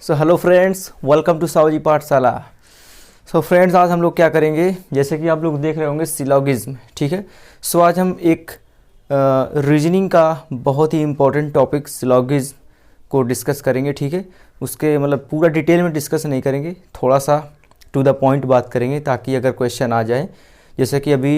So hello friends, welcome to Savji Pathshala. So friends, आज हम लोग क्या करेंगे, जैसे कि आप लोग देख रहे होंगे सिलोगिज्म। ठीक है। सो आज हम एक रीजनिंग का बहुत ही इम्पोर्टेंट टॉपिक सिलोगिज्म को डिस्कस करेंगे। ठीक है। उसके मतलब पूरा डिटेल में डिस्कस नहीं करेंगे, थोड़ा सा टू द पॉइंट बात करेंगे, ताकि अगर क्वेश्चन आ जाए, जैसे कि अभी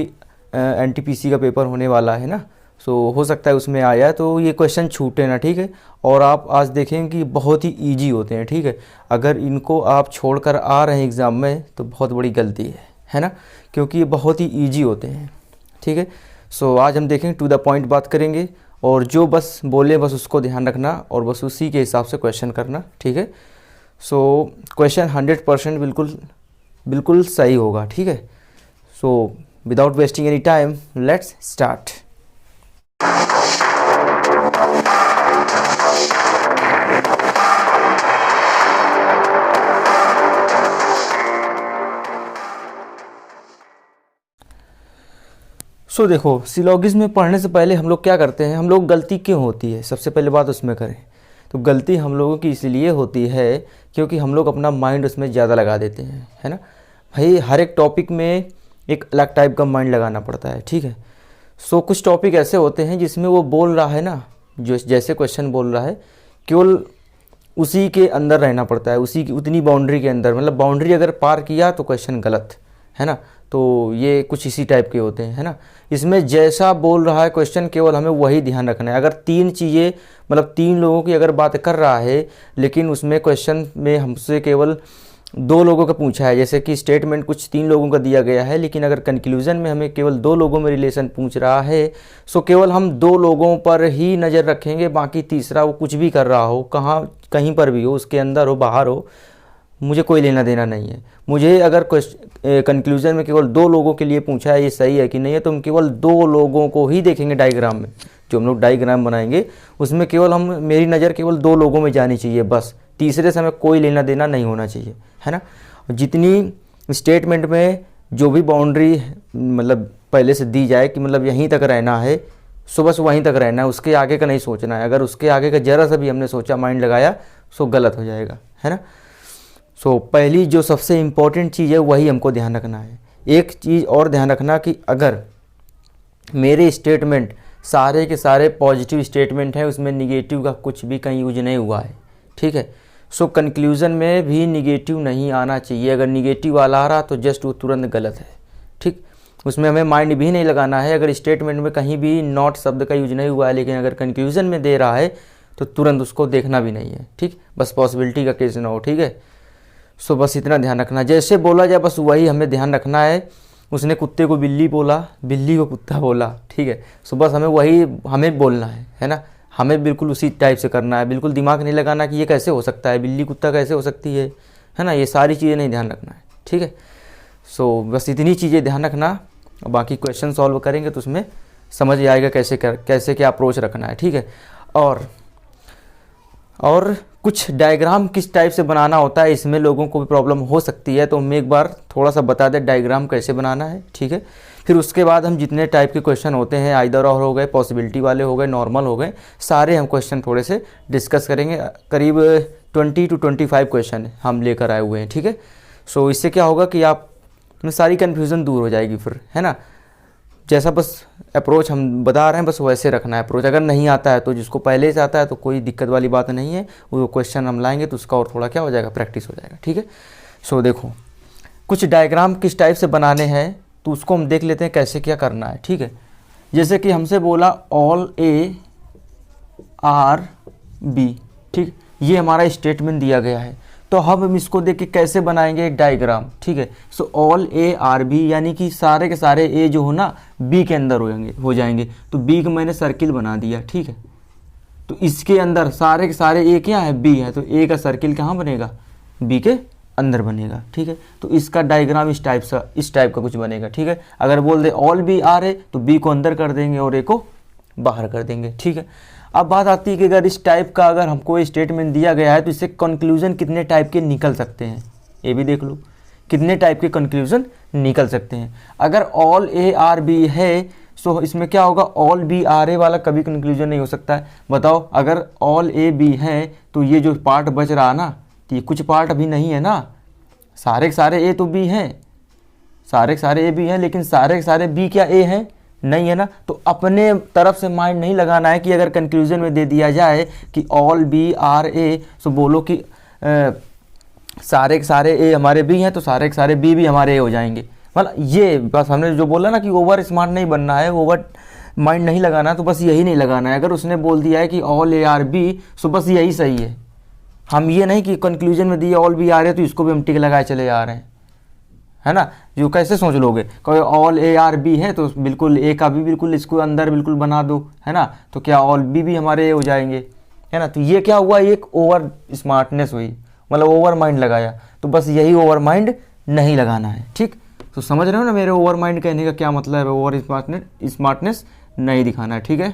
एनटीपीसी का पेपर होने वाला है ना, सो हो सकता है उसमें आया है, तो ये क्वेश्चन छूटे ना। ठीक है। और आप आज देखेंगे कि बहुत ही इजी होते हैं। ठीक है। अगर इनको आप छोड़कर आ रहे हैं एग्ज़ाम में तो बहुत बड़ी गलती है ना, क्योंकि ये बहुत ही इजी होते हैं। ठीक है। सो आज हम देखेंगे, टू द पॉइंट बात करेंगे, और जो बस बोले बस उसको ध्यान रखना और बस उसी के हिसाब से क्वेश्चन करना। ठीक है। सो क्वेश्चन 100% बिल्कुल सही होगा। ठीक है। So without wasting any time, let's start. So देखो, सिलोगिज्म में पढ़ने से पहले हम लोग क्या करते हैं, हम लोग गलती क्यों होती है, सबसे पहले बात उसमें करें। तो गलती हम लोगों की इसलिए होती है क्योंकि हम लोग अपना माइंड उसमें ज़्यादा लगा देते हैं, है ना भाई। हर एक टॉपिक में एक अलग टाइप का माइंड लगाना पड़ता है। ठीक है। सो कुछ टॉपिक ऐसे होते हैं जिसमें वो बोल रहा है ना, जो जैसे क्वेश्चन बोल रहा है, केवल उसी के अंदर रहना पड़ता है, उसी की उतनी बाउंड्री के अंदर, मतलब बाउंड्री अगर पार किया तो क्वेश्चन गलत, है ना। तो ये कुछ इसी टाइप के होते हैं, है ना। इसमें जैसा बोल रहा है क्वेश्चन, केवल हमें वही ध्यान रखना है। अगर तीन चीज़ें, मतलब तीन लोगों की अगर बात कर रहा है, लेकिन उसमें क्वेश्चन में हमसे केवल दो लोगों का पूछा है, जैसे कि स्टेटमेंट कुछ तीन लोगों का दिया गया है, लेकिन अगर कंक्लूजन में हमें केवल दो लोगों में रिलेशन पूछ रहा है, सो केवल हम दो लोगों पर ही नज़र रखेंगे, बाकी तीसरा वो कुछ भी कर रहा हो, कहीं पर भी हो, उसके अंदर हो बाहर हो, मुझे कोई लेना देना नहीं है। मुझे अगर कंक्लूजन में केवल दो लोगों के लिए पूछा है, ये सही है कि नहीं है, तो हम केवल दो लोगों को ही देखेंगे। डायग्राम में जो हम लोग डायग्राम बनाएंगे, उसमें केवल मेरी नज़र केवल दो लोगों में जानी चाहिए, बस। तीसरे से हमें कोई लेना देना नहीं होना चाहिए, है ना। जितनी स्टेटमेंट में जो भी बाउंड्री मतलब पहले से दी जाए कि मतलब यहीं तक रहना है, सो बस वहीं तक रहना है, उसके आगे का नहीं सोचना है। अगर उसके आगे का ज़रा सा भी हमने सोचा, माइंड लगाया, सो गलत हो जाएगा, है ना। सो पहली जो सबसे इम्पोर्टेंट चीज़ है वही हमको ध्यान रखना है। एक चीज़ और ध्यान रखना कि अगर मेरे स्टेटमेंट सारे के सारे पॉजिटिव स्टेटमेंट हैं, उसमें निगेटिव का कुछ भी कहीं यूज नहीं हुआ है। ठीक है। सो कंक्लूजन में भी निगेटिव नहीं आना चाहिए। अगर निगेटिव वाला आ रहा तो जस्ट वो तुरंत गलत है। ठीक। उसमें हमें माइंड भी नहीं लगाना है। अगर स्टेटमेंट में कहीं भी नॉट शब्द का यूज नहीं हुआ है, लेकिन अगर कंक्लूजन में दे रहा है तो तुरंत उसको देखना भी नहीं है। ठीक। बस पॉसिबिलिटी का केस ना हो। ठीक है। सो बस इतना ध्यान रखना, जैसे बोला जाए बस वही हमें ध्यान रखना है। उसने कुत्ते को बिल्ली बोला, बिल्ली को कुत्ता बोला। ठीक है। सो बस हमें बोलना है ना। हमें बिल्कुल उसी टाइप से करना है। बिल्कुल दिमाग नहीं लगाना कि ये कैसे हो सकता है, बिल्ली कुत्ता कैसे हो सकती है ना। ये सारी चीज़ें नहीं ध्यान रखना है। ठीक है। सो बस इतनी चीज़ें ध्यान रखना, बाकी क्वेश्चन सॉल्व करेंगे तो उसमें समझ आएगा कैसे क्या अप्रोच रखना है। ठीक है। और कुछ डायग्राम किस टाइप से बनाना होता है, इसमें लोगों को भी प्रॉब्लम हो सकती है, तो हम एक बार थोड़ा सा बता दें डायग्राम कैसे बनाना है। ठीक है। फिर उसके बाद हम जितने टाइप के क्वेश्चन होते हैं, आइदर और हो गए, पॉसिबिलिटी वाले हो गए, नॉर्मल हो गए, सारे हम क्वेश्चन थोड़े से डिस्कस करेंगे। करीब 20 to 25 क्वेश्चन हम लेकर आए हुए हैं। ठीक है। सो इससे क्या होगा कि आप में सारी कन्फ्यूज़न दूर हो जाएगी फिर, है ना। जैसा बस अप्रोच हम बता रहे हैं, बस वैसे रखना है अप्रोच। अगर नहीं आता है तो जिसको पहले से आता है तो कोई दिक्कत वाली बात नहीं है, वो क्वेश्चन हम लाएंगे तो उसका और थोड़ा क्या हो जाएगा, प्रैक्टिस हो जाएगा। ठीक है। सो देखो, कुछ डायग्राम किस टाइप से बनाने हैं तो उसको हम देख लेते हैं कैसे क्या करना है। ठीक है। जैसे कि हमसे बोला ऑल ए आर बी। ठीक। ये हमारा स्टेटमेंट दिया गया है, तो हम इसको देख के कैसे बनाएंगे एक डायग्राम। ठीक है। So all A are B, यानी कि सारे के सारे ए जो हो ना बी के अंदर हो जाएंगे। तो बी को मैंने सर्किल बना दिया। ठीक है। तो इसके अंदर सारे के सारे ए क्या है, बी है, तो ए का सर्किल कहाँ बनेगा, बी के अंदर बनेगा। ठीक है। तो इसका डायग्राम इस टाइप का कुछ बनेगा। ठीक है। अगर बोल दे ऑल बी आर है तो बी को अंदर कर देंगे और ए को बाहर कर देंगे। ठीक है। अब बात आती है कि अगर इस टाइप का अगर हमको स्टेटमेंट दिया गया है तो इससे कंक्लूजन कितने टाइप के निकल सकते हैं, ये भी देख लो, कितने टाइप के कंक्लूजन निकल सकते हैं। अगर ऑल ए आर बी है सो इसमें क्या होगा, ऑल बी आर ए वाला कभी कंक्लूजन नहीं हो सकता है। बताओ, अगर ऑल ए बी है तो ये जो पार्ट बच रहा ना, तो ये कुछ पार्ट अभी नहीं है ना, सारे के सारे ए तो बी हैं, सारे के सारे ए बी हैं, लेकिन सारे के सारे बी क्या ए हैं, नहीं है ना। तो अपने तरफ से माइंड नहीं लगाना है कि अगर कंक्लूजन में दे दिया जाए कि ऑल बी आर ए, तो बोलो कि सारे के सारे ए हमारे बी हैं तो सारे के सारे बी भी हमारे ए हो जाएंगे। मतलब ये बस हमने जो बोला ना कि ओवर स्मार्ट नहीं बनना है, ओवर माइंड नहीं लगाना, तो बस यही नहीं लगाना है। अगर उसने बोल दिया है कि ऑल ए आर बी, तो बस यही सही है। हम ये नहीं कि कंक्लूजन में दिया ऑल बी आर ए तो इसको भी हम टिक लगाए चले जा रहे हैं, है ना। जो कैसे सोच लोगे, कोई ऑल ए आर बी है तो बिल्कुल ए का भी बिल्कुल इसको अंदर बिल्कुल बना दो, है ना, तो क्या ऑल बी भी हमारे ए हो जाएंगे, है ना। तो ये क्या हुआ, एक ओवर स्मार्टनेस हुई, मतलब ओवर माइंड लगाया। तो बस यही ओवर माइंड नहीं लगाना है, ठीक। तो समझ रहे हो ना मेरे ओवर माइंड कहने का क्या मतलब है, ओवर स्मार्टनेस नहीं दिखाना है, ठीक है।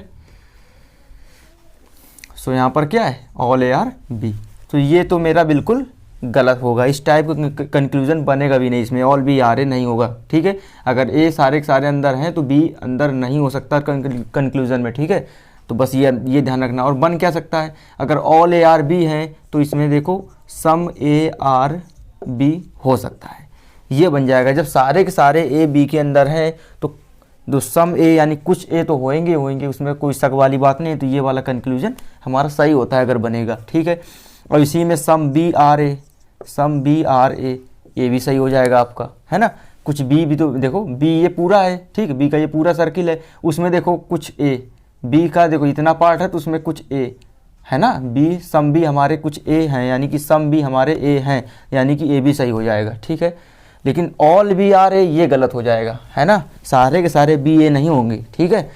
सो यहाँ पर क्या है, ऑल ए आर बी, तो ये तो मेरा बिल्कुल गलत होगा, इस टाइप का कंक्लूजन बनेगा भी नहीं, इसमें ऑल बी आर ए नहीं होगा, ठीक है। अगर ए सारे के सारे अंदर हैं तो बी अंदर नहीं हो सकता कंक्लूजन में, ठीक है। तो बस ये ध्यान रखना। और बन क्या सकता है, अगर ऑल ए आर बी है तो इसमें देखो सम ए आर बी हो सकता है, ये बन जाएगा। जब सारे के सारे ए बी के अंदर हैं तो सम ए यानी कुछ ए तो होंगे, उसमें कोई शक वाली बात नहीं है। तो ये वाला कंक्लूजन हमारा सही होता है अगर बनेगा, ठीक है। और इसी में some B are A, some B are A, ये भी सही हो जाएगा आपका, है ना। कुछ बी भी तो देखो, बी ये पूरा है, ठीक, बी का ये पूरा सर्किल है, उसमें देखो कुछ ए, बी का देखो इतना पार्ट है तो उसमें कुछ ए है ना, बी सम बी हमारे कुछ ए हैं, यानी कि सम बी हमारे ए हैं, यानी कि ए भी सही हो जाएगा, ठीक है। लेकिन ऑल बी आर ए ये गलत हो जाएगा, है ना, सारे के सारे बी ए नहीं होंगे, ठीक है।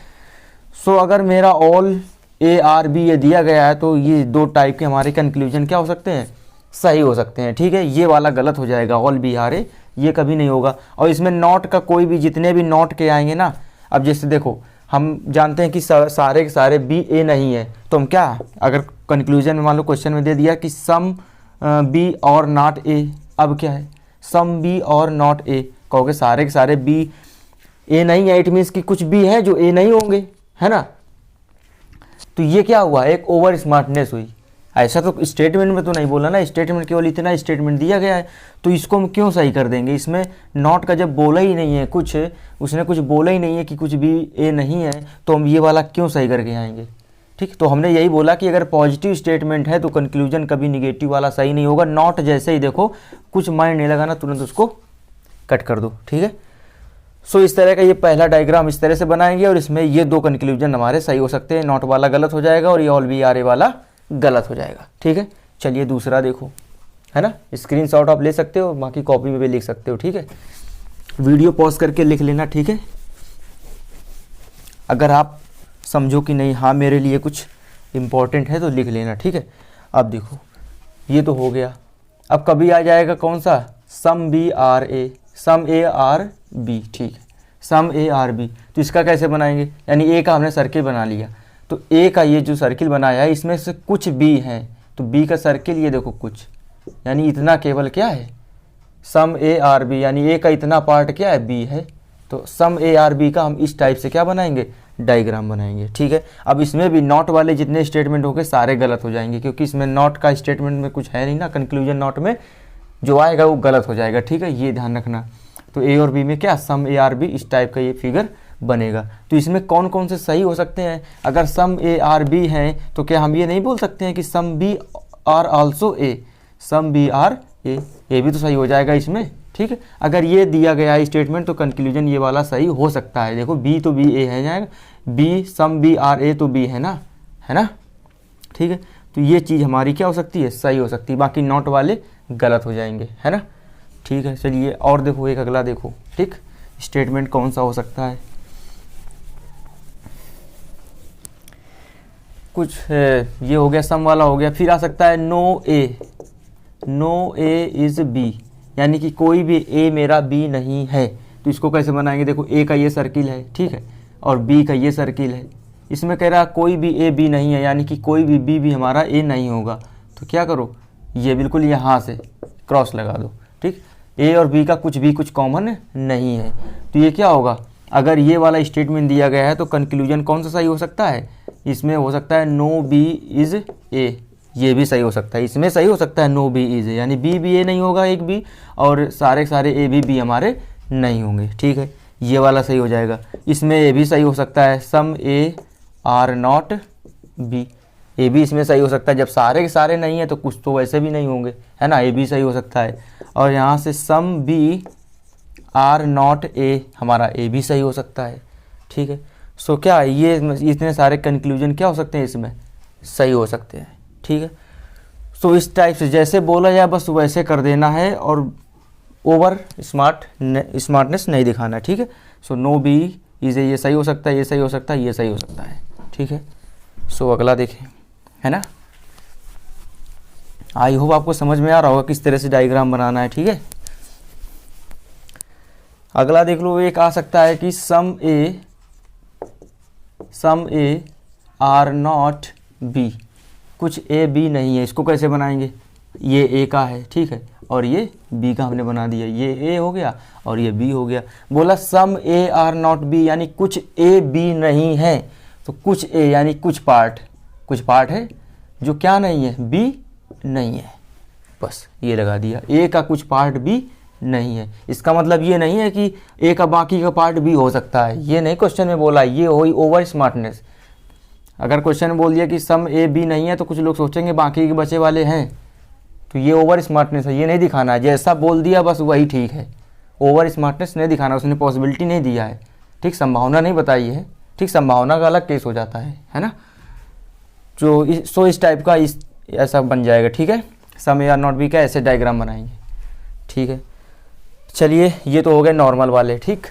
सो अगर मेरा ऑल ए आर बी ये दिया गया है तो ये दो टाइप के हमारे कंक्लूजन क्या हो सकते हैं, सही हो सकते हैं, ठीक है। ये वाला गलत हो जाएगा, ऑल बी आर ए ये कभी नहीं होगा। और इसमें नॉट का कोई भी, जितने भी नॉट के आएंगे ना, अब जैसे देखो हम जानते हैं कि सारे के सारे बी ए नहीं है, तो हम क्या, अगर कंक्लूजन में मान लो क्वेश्चन में दे दिया कि सम बी और नॉट ए, अब क्या है सम बी और नॉट ए, कहोगे सारे के सारे बी ए नहीं है, इट मीन्स कि कुछ बी है जो ए नहीं होंगे, है ना। तो ये क्या हुआ, एक ओवर स्मार्टनेस हुई। ऐसा तो स्टेटमेंट में तो नहीं बोला ना, स्टेटमेंट केवल इतना स्टेटमेंट दिया गया है, तो इसको हम क्यों सही कर देंगे। इसमें नॉट का जब बोला ही नहीं है कुछ, उसने कुछ बोला ही नहीं है कि कुछ भी ए नहीं है, तो हम ये वाला क्यों सही करके आएंगे, ठीक। तो हमने यही बोला कि अगर पॉजिटिव स्टेटमेंट है तो कंक्लूजन कभी निगेटिव वाला सही नहीं होगा। नॉट जैसे ही देखो कुछ माइंड नहीं लगाना, तुरंत उसको कट कर दो, ठीक है। सो इस तरह का ये पहला डायग्राम इस तरह से बनाएंगे और इसमें ये दो कंक्लूजन हमारे सही हो सकते हैं, नॉट वाला गलत हो जाएगा और ये ऑल बी आर ए वाला गलत हो जाएगा, ठीक है। चलिए दूसरा देखो, है ना, स्क्रीनशॉट आप ले सकते हो, बाकी कॉपी में भी लिख सकते हो, ठीक है। वीडियो पॉज करके लिख लेना, ठीक है। अगर आप समझो कि नहीं हाँ मेरे लिए कुछ इम्पोर्टेंट है तो लिख लेना, ठीक है। अब देखो ये तो हो गया, अब कभी आ जाएगा कौन सा, some B are A, some A are B, ठीक है, सम ए आर बी। तो इसका कैसे बनाएंगे, यानी ए का हमने सर्किल बना लिया, तो ए का ये जो सर्किल बनाया है इसमें से कुछ बी हैं, तो बी का सर्किल ये देखो कुछ, यानी इतना केवल क्या है सम ए आर बी, यानी ए का इतना पार्ट क्या है बी है। तो सम ए आर बी का हम इस टाइप से क्या बनाएंगे, डायग्राम बनाएंगे, ठीक है। अब इसमें भी नॉट वाले जितने स्टेटमेंट होंगे सारे गलत हो जाएंगे, क्योंकि इसमें नॉट का स्टेटमेंट में कुछ है नहीं ना, कंक्लूजन नॉट में जो आएगा वो गलत हो जाएगा, ठीक है, ये ध्यान रखना। तो ए और बी में क्या सम ए आर बी इस टाइप का ये फिगर बनेगा। तो इसमें कौन कौन से सही हो सकते हैं, अगर सम ए आर बी हैं तो क्या हम ये नहीं बोल सकते हैं कि some B are also A, some B are A, ये भी तो सही हो जाएगा इसमें, ठीक है। अगर ये दिया गया है स्टेटमेंट तो कंक्लूजन ये वाला सही हो सकता है। देखो बी तो बी ए है जाएगा, बी सम बी आर ए तो बी है ना, ठीक है। तो ये चीज़ हमारी क्या हो सकती है, सही हो सकती है, बाकी नॉट वाले गलत हो जाएंगे, है ना, ठीक है। चलिए और देखो एक अगला देखो, ठीक, स्टेटमेंट कौन सा हो सकता है, कुछ ये हो गया सम वाला हो गया, फिर आ सकता है नो ए इज़ बी, यानी कि कोई भी ए मेरा बी नहीं है। तो इसको कैसे बनाएंगे, देखो ए का ये सर्किल है, ठीक है, और बी का ये सर्किल है, इसमें कह रहा कोई भी ए बी नहीं है, यानी कि कोई भी बी भी हमारा ए नहीं होगा। तो क्या करो, ये बिल्कुल यहाँ से क्रॉस लगा दो, ठीक, ए और बी का कुछ भी कुछ कॉमन नहीं है। तो ये क्या होगा, अगर ये वाला स्टेटमेंट दिया गया है तो कंक्लूजन कौन सा सही हो सकता है, इसमें हो सकता है नो बी इज़ ए, ये भी सही हो सकता है, इसमें सही हो सकता है नो बी इज ए, यानी बी भी ए नहीं होगा एक भी, और सारे सारे ए भी बी हमारे नहीं होंगे, ठीक है, ये वाला सही हो जाएगा। इसमें ए भी सही हो सकता है, सम ए आर नॉट बी, ए भी इसमें सही हो सकता है, जब सारे के सारे नहीं है तो कुछ तो वैसे भी नहीं होंगे, है ना, ए भी सही हो सकता है। और यहाँ से some B are not A, हमारा ए भी सही हो सकता है, ठीक है। सो क्या ये इतने सारे कंक्लूजन क्या हो सकते हैं, इसमें सही हो सकते हैं, ठीक है। सो इस टाइप से जैसे बोला जाए बस वैसे कर देना है, और ओवर स्मार्टनेस नहीं दिखाना है, ठीक है। So no B is A, ये सही हो सकता है, ये सही हो सकता है, ये सही हो सकता है, ठीक है। सो अगला देखें, है ना। आई होप आपको समझ में आ रहा होगा किस तरह से डायग्राम बनाना है, ठीक है। अगला देख लो, एक आ सकता है कि सम ए आर नॉट बी, कुछ ए बी नहीं है, इसको कैसे बनाएंगे, ये ए का है, ठीक है, और ये बी का हमने बना दिया, ये ए हो गया और ये बी हो गया। बोला सम ए आर नॉट बी, यानी कुछ ए बी नहीं है, तो कुछ ए यानी कुछ पार्ट है जो क्या नहीं है, बी नहीं है, बस ये लगा दिया, ए का कुछ पार्ट बी नहीं है। इसका मतलब ये नहीं है कि ए का बाकी का पार्ट बी हो सकता है, ये नहीं क्वेश्चन में बोला, ये हुई ओवर स्मार्टनेस। अगर क्वेश्चन में बोल दिया कि सम ए बी नहीं है तो कुछ लोग सोचेंगे बाकी के बचे वाले हैं, तो ये ओवर स्मार्टनेस है, ये नहीं दिखाना है, जैसा बोल दिया बस वही ठीक है। ओवर स्मार्टनेस नहीं दिखाना, उसने पॉसिबिलिटी नहीं दिया है, ठीक, संभावना नहीं बताई है, ठीक, संभावना का अलग केस हो जाता है ना। सो इस टाइप का ऐसा बन जाएगा, ठीक है। सम ए आर नॉट बी का ऐसे डायग्राम बनाएंगे, ठीक है। चलिए ये तो हो गए नॉर्मल वाले, ठीक।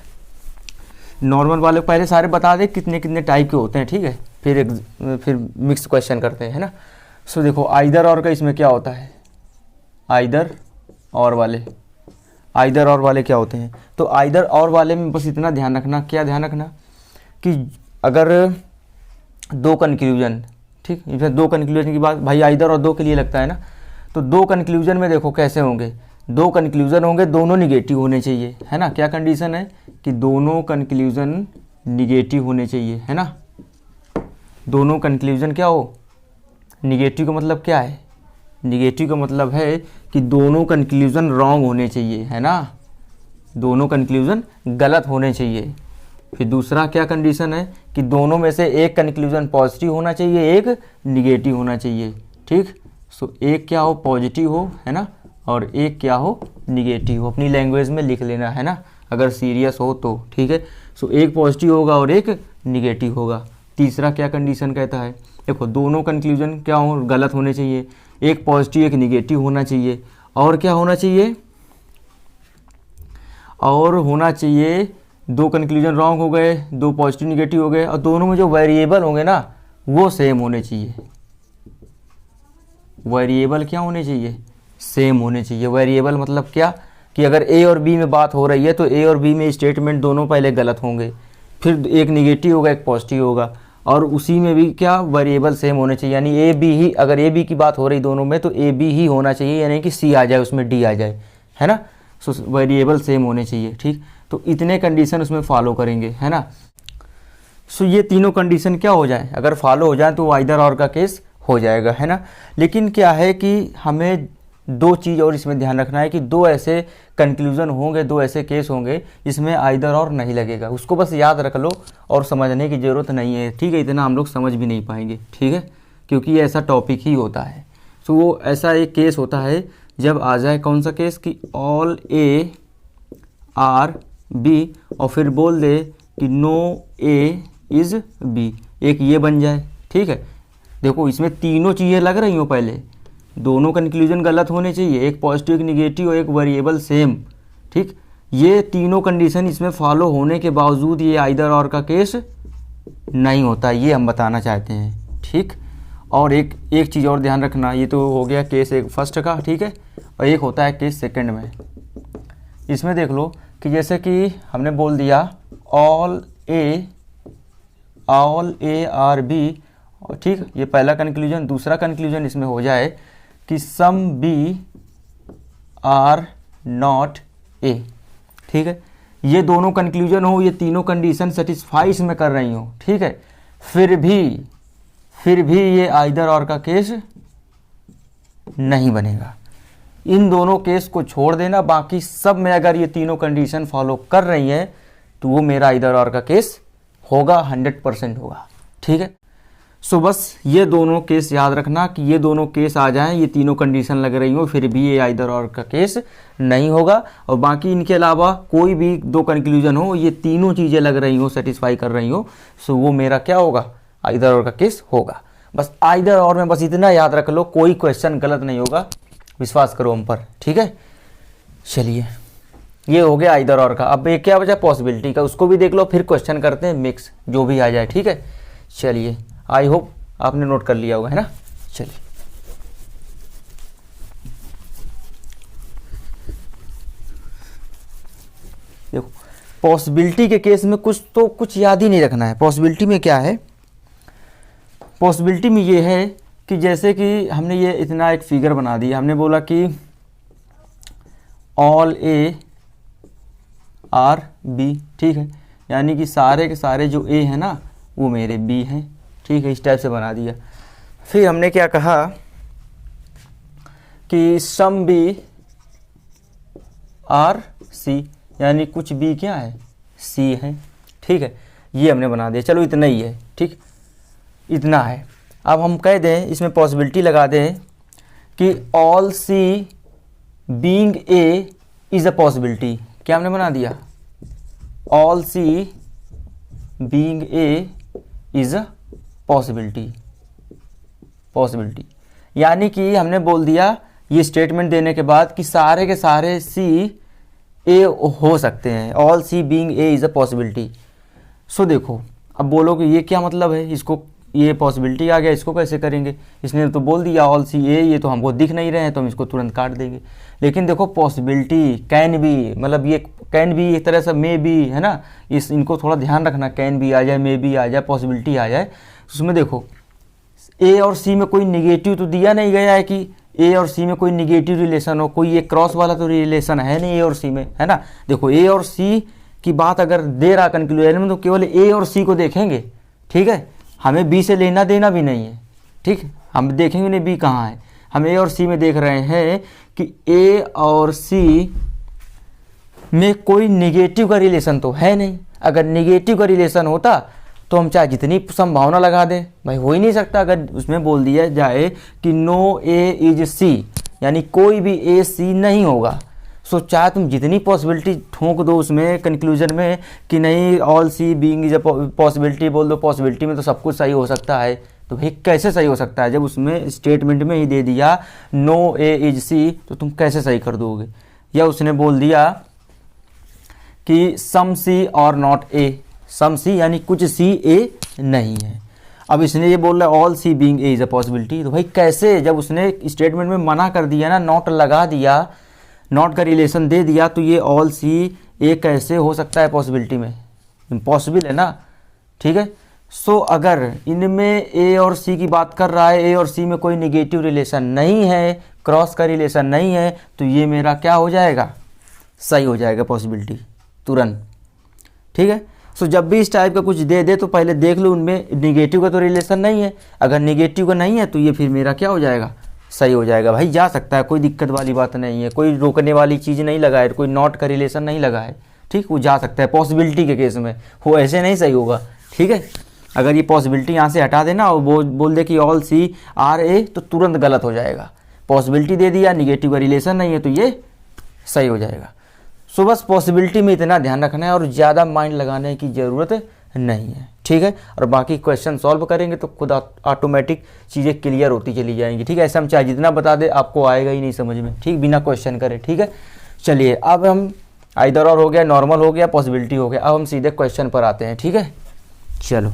नॉर्मल वाले पहले सारे बता दें कितने कितने टाइप के होते हैं, ठीक है, फिर मिक्स क्वेश्चन करते हैं, है ना। सो देखो आइदर और का इसमें क्या होता है, आइदर और वाले क्या होते हैं, तो आइदर और वाले में बस इतना ध्यान रखना, क्या ध्यान रखना कि अगर दो कंक्लूजन, ठीक, इसमें दो कंक्लूजन की बात भाई आइदर और दो के लिए लगता है ना, तो दो कंक्लूजन में देखो कैसे होंगे, दो कंक्लूजन होंगे, दोनों निगेटिव होने चाहिए, है ना। क्या कंडीशन है कि दोनों कंक्लूजन निगेटिव होने चाहिए, है ना। दोनों कंक्लूजन क्या हो, निगेटिव का मतलब क्या है, निगेटिव का मतलब है कि दोनों कंक्लूजन रॉन्ग होने चाहिए, है ना, दोनों कंक्लूजन गलत होने चाहिए। फिर दूसरा क्या कंडीशन है कि दोनों में से एक कंक्लूजन पॉजिटिव होना चाहिए, एक निगेटिव होना चाहिए, ठीक। सो एक क्या हो, पॉजिटिव हो, है ना, और एक क्या हो, निगेटिव हो। अपनी लैंग्वेज में लिख लेना, है ना, अगर सीरियस हो तो, ठीक है। सो एक पॉजिटिव होगा और एक निगेटिव होगा। तीसरा क्या कंडीशन कहता है, देखो दोनों कंक्लूजन क्या हो, गलत होने चाहिए, एक पॉजिटिव एक निगेटिव होना चाहिए, और क्या होना चाहिए, और होना चाहिए दो कंक्लूजन रॉन्ग हो गए, दो पॉजिटिव निगेटिव हो गए, और दोनों में जो वेरिएबल होंगे ना वो सेम होने चाहिए। वेरिएबल क्या होने चाहिए, सेम होने चाहिए। वेरिएबल मतलब क्या कि अगर ए और बी में बात हो रही है तो ए और बी में स्टेटमेंट दोनों पहले गलत होंगे, फिर एक निगेटिव होगा एक पॉजिटिव होगा, और उसी में भी क्या वेरिएबल सेम होने चाहिए, यानी ए बी ही, अगर ए बी की बात हो रही दोनों में तो ए बी ही होना चाहिए, यानी कि सी आ जाए उसमें डी आ जाए, है ना। सो वेरिएबल सेम होने चाहिए, ठीक। तो इतने कंडीशन उसमें फॉलो करेंगे, है ना। सो ये तीनों कंडीशन क्या हो जाए, अगर फॉलो हो जाए तो आइदर और का केस हो जाएगा, है ना। लेकिन क्या है कि हमें दो चीज़ और इसमें ध्यान रखना है कि दो ऐसे कंक्लूजन होंगे, दो ऐसे केस होंगे जिसमें आइदर और नहीं लगेगा, उसको बस याद रख लो और समझने की ज़रूरत नहीं है, ठीक है। इतना हम लोग समझ भी नहीं पाएंगे, ठीक है, क्योंकि ये ऐसा टॉपिक ही होता है। सो वो ऐसा एक केस होता है जब आ जाए कौन सा केस कि ऑल ए आर बी, और फिर बोल दे कि नो ए इज़ बी, एक ये बन जाए, ठीक है। देखो इसमें तीनों चीज़ें लग रही हो, पहले दोनों कंक्लूजन गलत होने चाहिए, एक पॉजिटिव एक निगेटिव और एक वेरिएबल सेम, ठीक। ये तीनों कंडीशन इसमें फॉलो होने के बावजूद ये आइदर और का केस नहीं होता, ये हम बताना चाहते हैं, ठीक। और एक चीज़ और ध्यान रखना, ये तो हो गया केस एक फर्स्ट का, ठीक है, और एक होता है केस सेकंड में। इसमें देख लो कि जैसे कि हमने बोल दिया ऑल ए आर बी, ठीक, ये पहला कंक्लूजन। दूसरा कंक्लूजन इसमें हो जाए कि some B are not A, ठीक है। ये दोनों कंक्लूजन हो, ये तीनों कंडीशन सेटिस्फाई इसमें कर रही हो, ठीक है, फिर भी ये आइदर और का केस नहीं बनेगा। इन दोनों केस को छोड़ देना, बाकी सब में अगर ये तीनों कंडीशन फॉलो कर रही हैं तो वो मेरा आइदर और का केस होगा, 100% होगा। ठीक है, सो बस ये दोनों केस याद रखना कि ये दोनों केस आ जाएं, ये तीनों कंडीशन लग रही हो, फिर भी ये आइदर और का केस नहीं होगा। और बाकी इनके अलावा कोई भी दो कंक्लूजन हो, ये तीनों चीज़ें लग रही हो, सेटिस्फाई कर रही हो, सो वो मेरा क्या होगा, आइदर और का केस होगा। बस आइदर और में बस इतना याद रख लो, कोई क्वेश्चन गलत नहीं होगा, विश्वास करो हम पर। ठीक है, चलिए ये हो गया आइदर और का। अब एक क्या बचा, पॉसिबिलिटी का, उसको भी देख लो, फिर क्वेश्चन करते हैं मिक्स, जो भी आ जाए। ठीक है, चलिए आई होप आपने नोट कर लिया होगा, है ना। चलिए देखो, पॉसिबिलिटी के केस में कुछ याद ही नहीं रखना है। पॉसिबिलिटी में क्या है, पॉसिबिलिटी में ये है कि जैसे कि हमने ये इतना एक फिगर बना दिया, हमने बोला कि ऑल ए आर बी। ठीक है, यानी कि सारे के सारे जो ए है ना वो मेरे बी हैं। ठीक है, इस टाइप से बना दिया। फिर हमने क्या कहा कि सम बी आर सी, यानी कुछ बी क्या है, सी है। ठीक है, ये हमने बना दिया। चलो इतना ही है, ठीक, इतना है। अब हम कह दें, इसमें पॉसिबिलिटी लगा दें कि all C being A is a possibility. क्या हमने बना दिया, all C being A is a possibility. यानी कि हमने बोल दिया ये स्टेटमेंट देने के बाद कि सारे के सारे सी ए हो सकते हैं, all C being A is a possibility. So देखो, अब बोलो कि ये क्या मतलब है, इसको ये पॉसिबिलिटी आ गया, इसको कैसे करेंगे। इसने तो बोल दिया ऑल सी ए, ये तो हमको दिख नहीं रहे हैं तो हम इसको तुरंत काट देंगे। लेकिन देखो पॉसिबिलिटी कैन बी, मतलब ये कैन बी एक तरह से मे बी, है ना, इनको थोड़ा ध्यान रखना, कैन बी आ जाए, मे बी आ जाए, पॉसिबिलिटी आ जाए। उसमें देखो ए और सी में कोई निगेटिव तो दिया नहीं गया है कि ए और सी में कोई निगेटिव रिलेशन हो, कोई ये क्रॉस वाला तो रिलेशन है नहीं ए और सी में, है ना। देखो ए और सी की बात अगर दे रहा कंक्लूजन में तो केवल ए और सी को देखेंगे। ठीक है, हमें बी से लेना देना भी नहीं है। ठीक, हम देखेंगे नहीं बी कहाँ है, हम ए और सी में देख रहे हैं कि ए और सी में कोई निगेटिव का रिलेशन तो है नहीं। अगर निगेटिव का रिलेशन होता तो हम चाहे जितनी संभावना लगा दें, भाई हो ही नहीं सकता। अगर उसमें बोल दिया जाए कि नो ए इज सी, यानी कोई भी ए सी नहीं होगा, सो चाहे तुम जितनी पॉसिबिलिटी ठोंक दो उसमें कंक्लूजन में कि नहीं all C being is a possibility बोल दो, पॉसिबिलिटी में तो सब कुछ सही हो सकता है, तो भाई कैसे सही हो सकता है जब उसमें स्टेटमेंट में ही दे दिया नो ए इज सी, तो तुम कैसे सही कर दोगे। या उसने बोल दिया कि सम सी और नॉट ए, सम सी यानी कुछ सी ए नहीं है। अब इसने ये बोल रहा है all C being A is a possibility, तो भाई कैसे, जब उसने स्टेटमेंट में मना कर दिया ना, नॉट लगा दिया, नॉट का रिलेशन दे दिया, तो ये ऑल सी ए कैसे हो सकता है पॉसिबिलिटी में, इम्पॉसिबल है ना। ठीक है, सो अगर इनमें ए और सी की बात कर रहा है, ए और सी में कोई निगेटिव रिलेशन नहीं है, क्रॉस का रिलेशन नहीं है, तो ये मेरा क्या हो जाएगा, सही हो जाएगा पॉसिबिलिटी तुरंत। ठीक है, सो जब भी इस टाइप का कुछ दे दे तो पहले देख लो उनमें निगेटिव का तो रिलेशन नहीं है। अगर निगेटिव का नहीं है तो ये फिर मेरा क्या हो जाएगा, सही हो जाएगा। भाई जा सकता है, कोई दिक्कत वाली बात नहीं है, कोई रोकने वाली चीज़ नहीं लगा है, कोई नॉट का रिलेशन नहीं लगा है। ठीक, वो जा सकता है पॉसिबिलिटी के केस में, वो ऐसे नहीं सही होगा। ठीक है, अगर ये पॉसिबिलिटी यहाँ से हटा देना और बोल दे कि ऑल सी आर ए, तो तुरंत गलत हो जाएगा। पॉसिबिलिटी दे दिया, निगेटिव का रिलेशन नहीं है, तो ये सही हो जाएगा। सो बस पॉसिबिलिटी में इतना ध्यान रखना है और ज़्यादा माइंड लगाने की ज़रूरत नहीं है। ठीक है, और बाकी क्वेश्चन सॉल्व करेंगे तो खुद ऑटोमेटिक चीज़ें क्लियर होती चली जाएंगी। ठीक है, ऐसा हम चाहे जितना बता दे आपको आएगा ही नहीं समझ में, ठीक, बिना क्वेश्चन करे। ठीक है, चलिए अब हम आइदर और हो गया, नॉर्मल हो गया, पॉसिबिलिटी हो गया, अब हम सीधे क्वेश्चन पर आते हैं। ठीक है, चलो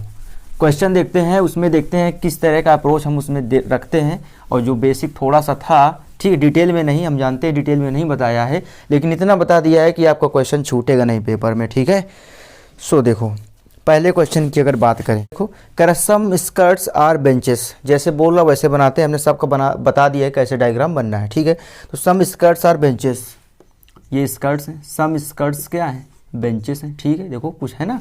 क्वेश्चन देखते हैं, उसमें देखते हैं किस तरह का अप्रोच हम उसमें रखते हैं। और जो बेसिक थोड़ा सा था, ठीक है, डिटेल में नहीं, हम जानते हैं डिटेल में नहीं बताया है, लेकिन इतना बता दिया है कि आपका क्वेश्चन छूटेगा नहीं पेपर में। ठीक है, सो देखो पहले क्वेश्चन की अगर बात करें, देखो कर सम स्कर्ट्स आर बेंचेस, जैसे बोल रहा वैसे बनाते हैं, हमने सबका बता दिया है कैसे डायग्राम बनना है। ठीक है, तो सम स्कर्ट्स आर बेंचेस, ये स्कर्ट्स हैं, सम स्कर्ट्स क्या है, बेंचेस हैं। ठीक है, देखो कुछ है ना,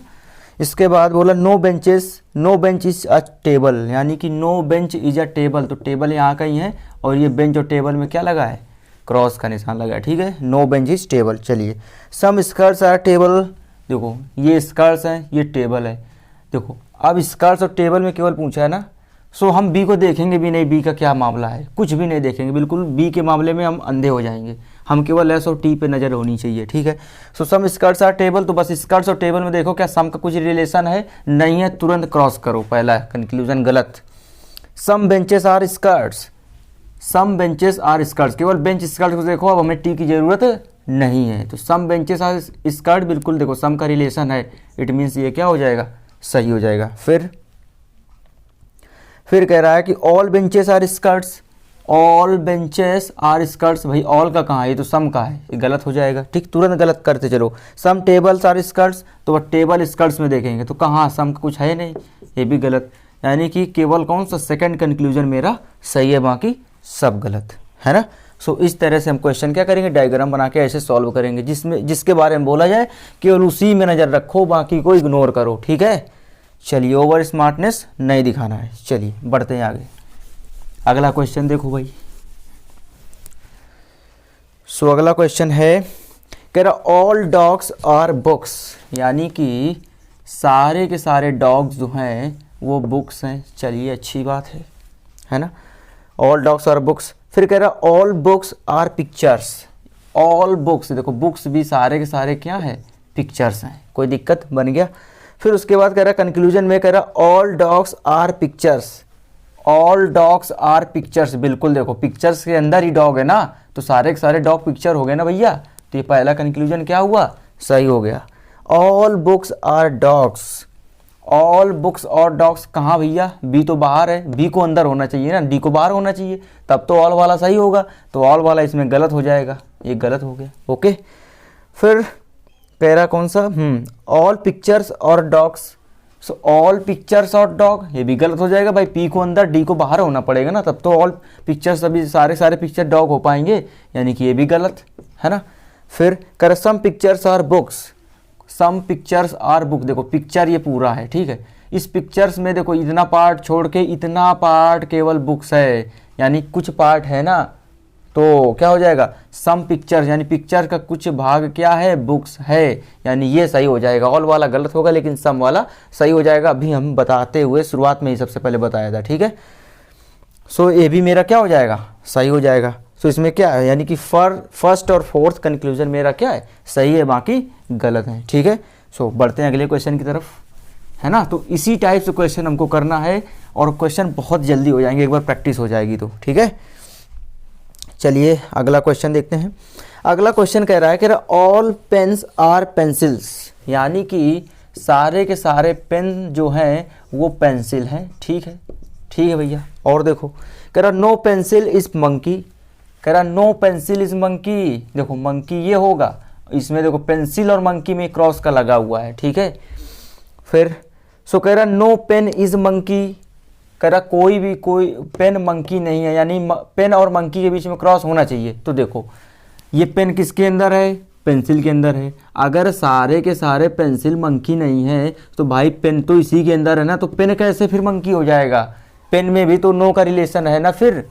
इसके बाद बोला no benches, no bench is a table, यानी कि no bench is a table, तो टेबल यहाँ का ही है और ये बेंच और टेबल में क्या लगा है, क्रॉस का निशान लगा है, ठीक है। No bench is table. चलिए सम स्कर्ट्स आर टेबल, देखो ये स्कर्ट्स हैं, ये टेबल है। देखो अब स्कर्ट्स और टेबल में केवल पूछा है ना, सो हम बी को देखेंगे भी नहीं, बी का क्या मामला है, कुछ भी नहीं देखेंगे, बिल्कुल बी के मामले में हम अंधे हो जाएंगे, हम केवल एस और टी पे नज़र होनी चाहिए, ठीक है। सो सम स्कर्ट्स आर टेबल, तो बस स्कर्ट्स और टेबल में देखो क्या सम का कुछ रिलेशन है, नहीं है, तुरंत क्रॉस करो, पहला कंक्लूजन गलत। Some benches are skirts, some benches are skirts, केवल बेंच स्कर्ट को देखो, अब हमें टी की ज़रूरत नहीं है, तो सम बेंचेस आर स्कर्ट, बिल्कुल देखो सम का रिलेशन है, इट मीन्स ये क्या हो जाएगा, सही हो जाएगा। फिर कह रहा है कि all benches are skirts, all benches are skirts, भाई ऑल का कहाँ है, ये तो सम का है, ये गलत हो जाएगा, ठीक, तुरंत गलत करते चलो। सम टेबल्स आर स्कर्ट्स, तो वह टेबल स्कर्ट्स में देखेंगे तो कहाँ सम का कुछ है नहीं, ये भी गलत, यानी कि केवल कौन सा सेकंड कंक्लूजन मेरा सही है, बाकी सब गलत है ना। सो इस तरह से हम क्वेश्चन क्या करेंगे, डायग्राम बना के ऐसे सॉल्व करेंगे, जिसमें जिसके बारे में बोला जाए केवल उसी में नज़र रखो, बाकी को इग्नोर करो, ठीक है। चलिए ओवर स्मार्टनेस नहीं दिखाना है। चलिए बढ़ते हैं आगे, अगला क्वेश्चन देखो भाई। सो अगला क्वेश्चन है, कह रहा ऑल डॉग्स आर बुक्स, यानी कि सारे के सारे डॉग्स जो हैं वो बुक्स हैं। चलिए अच्छी बात है ना, ऑल डॉग्स आर बुक्स। फिर कह रहा all books are pictures, all books, देखो बुक्स भी सारे के सारे क्या है, पिक्चर्स हैं, कोई दिक्कत, बन गया। फिर उसके बाद कह रहा कंक्लूजन में कह रहा all dogs are pictures, all dogs are pictures, बिल्कुल देखो पिक्चर्स के अंदर ही डॉग है ना, तो सारे के सारे डॉग पिक्चर हो गए ना भैया, तो ये पहला कंक्लूजन क्या हुआ, सही हो गया। All books are dogs, all books और डॉग्स कहाँ भैया, बी तो बाहर है, बी को अंदर होना चाहिए ना, डी को बाहर होना चाहिए, तब तो ऑल वाला सही होगा, तो ऑल वाला इसमें गलत हो जाएगा, ये गलत हो गया, ओके। फिर कह रहा कौन सा, ऑल पिक्चर्स और डॉग्स, सो ऑल पिक्चर्स और डॉग, ये भी गलत हो जाएगा भाई, पी को अंदर डी को बाहर होना पड़ेगा ना, तब तो ऑल पिक्चर्स अभी सारे पिक्चर डॉग हो पाएंगे, यानी कि ये भी गलत है ना। फिर कह रहा some pictures are books, some pictures are book, देखो पिक्चर ये पूरा है, ठीक है, इस पिक्चर्स में देखो इतना पार्ट छोड़ के इतना पार्ट केवल बुक्स है, यानी कुछ पार्ट है ना, तो क्या हो जाएगा, सम पिक्चर्स, यानी पिक्चर का कुछ भाग क्या है, बुक्स है, यानी ये सही हो जाएगा। ऑल वाला गलत होगा लेकिन सम वाला सही हो जाएगा, अभी हम बताते हुए शुरुआत में ही सबसे पहले बताया था, ठीक है। सो ये भी मेरा क्या हो जाएगा, सही हो जाएगा। सो इसमें क्या है, यानी कि फर्स्ट और फोर्थ कंक्लूजन मेरा क्या है, सही है, बाकी गलत है, ठीक है। सो बढ़ते हैं अगले क्वेश्चन की तरफ, है ना। तो इसी टाइप से क्वेश्चन हमको करना है और क्वेश्चन बहुत जल्दी हो जाएंगे, एक बार प्रैक्टिस हो जाएगी तो, ठीक है। चलिए अगला क्वेश्चन देखते हैं। अगला क्वेश्चन कह रहा है कि ऑल पेन्स आर पेंसिल्स, यानी कि सारे के सारे पेन जो हैं वो पेंसिल हैं, ठीक है भैया। और देखो कह रहा नो पेंसिल इज मंकी, कह रहा नो पेंसिल इज मंकी, देखो मंकी ये होगा, इसमें देखो पेंसिल और मंकी में क्रॉस का लगा हुआ है, ठीक है। फिर सो कह रहा नो पेन इज मंकी, कह रहा कोई पेन मंकी नहीं है, यानी पेन और मंकी के बीच में क्रॉस होना चाहिए। तो देखो ये पेन किसके अंदर है, पेंसिल के अंदर है, अगर सारे के सारे पेंसिल मंकी नहीं है तो भाई पेन तो इसी के अंदर है ना, तो पेन कैसे फिर मंकी हो जाएगा, पेन में भी तो नो का रिलेशन है ना, फिर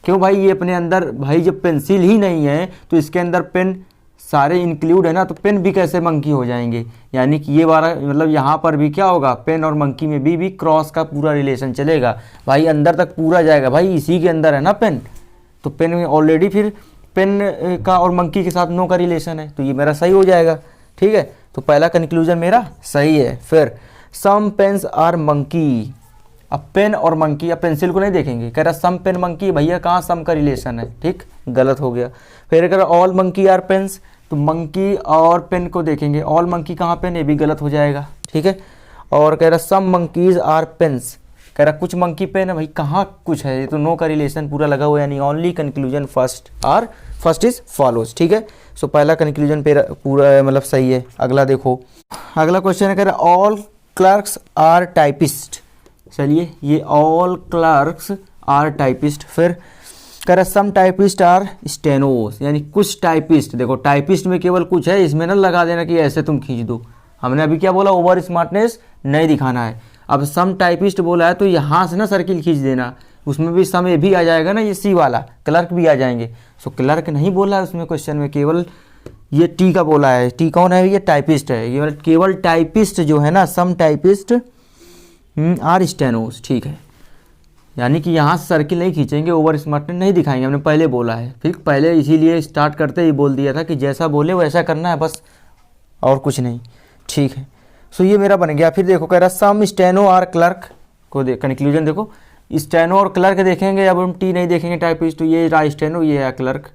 क्यों भाई, ये अपने अंदर भाई जब पेंसिल ही नहीं है तो इसके अंदर पेन सारे इंक्लूड है ना, तो पेन भी कैसे मंकी हो जाएंगे, यानी कि ये वाला मतलब यहाँ पर भी क्या होगा, पेन और मंकी में भी क्रॉस का पूरा रिलेशन चलेगा भाई, अंदर तक पूरा जाएगा भाई, इसी के अंदर है ना पेन, तो पेन में ऑलरेडी फिर पेन का और मंकी के साथ नो का रिलेशन है, तो ये मेरा सही हो जाएगा, ठीक है। तो पहला कंक्लूजन मेरा सही है। फिर सम पेन्स आर मंकी, अब पेन और मंकी, अब पेंसिल को नहीं देखेंगे, कह रहा सम पेन मंकी, भैया कहाँ सम का रिलेशन है, ठीक, गलत हो गया। फिर कह रहा ऑल मंकी आर पेन्स, तो मंकी और पेन को देखेंगे, ऑल मंकी कहाँ पेन, ये भी गलत हो जाएगा, ठीक है। और कह रहा सम मंकीज आर पेन्स, कह रहा कुछ मंकी पेन है, भाई कहाँ कुछ है, ये तो नो का रिलेशन पूरा लगा हुआ है, यानी only conclusion first is follows, ठीक है। सो पहला कंक्लूजन पूरा मतलब सही है। अगला देखो, अगला क्वेश्चन है, कह रहा ऑल क्लर्क्स आर टाइपिस्ट, चलिए ये ऑल क्लर्क्स आर टाइपिस्ट। फिर कह रहा सम टाइपिस्ट आर स्टेनोस, यानी कुछ टाइपिस्ट, देखो टाइपिस्ट में केवल कुछ है, इसमें ना लगा देना कि ऐसे तुम खींच दो, हमने अभी क्या बोला, ओवर स्मार्टनेस नहीं दिखाना है। अब सम टाइपिस्ट बोला है तो यहाँ से ना सर्किल खींच देना, उसमें भी सम ये भी आ जाएगा ना, ये सी वाला क्लर्क भी आ जाएंगे। सो क्लर्क नहीं बोला है उसमें क्वेश्चन में, केवल ये टी का बोला है। टी कौन है, ये टाइपिस्ट है, ये केवल टाइपिस्ट जो है ना, सम टाइपिस्ट आर स्टेनोस, ठीक है। यानी कि यहाँ से सर्किल नहीं खींचेंगे, ओवर स्मार्टनेस नहीं दिखाएंगे, हमने पहले बोला है। फिर पहले इसीलिए स्टार्ट करते ही बोल दिया था कि जैसा बोले वैसा करना है बस, और कुछ नहीं, ठीक है। सो ये मेरा बन गया। फिर देखो कह रहा सम स्टेनो आर क्लर्क को कंक्लूजन देखो, स्टेनो और क्लर्क देखेंगे, अब हम टी नहीं देखेंगे टाइपिस्ट, तो ये रहा स्टेनो, ये है क्लर्क,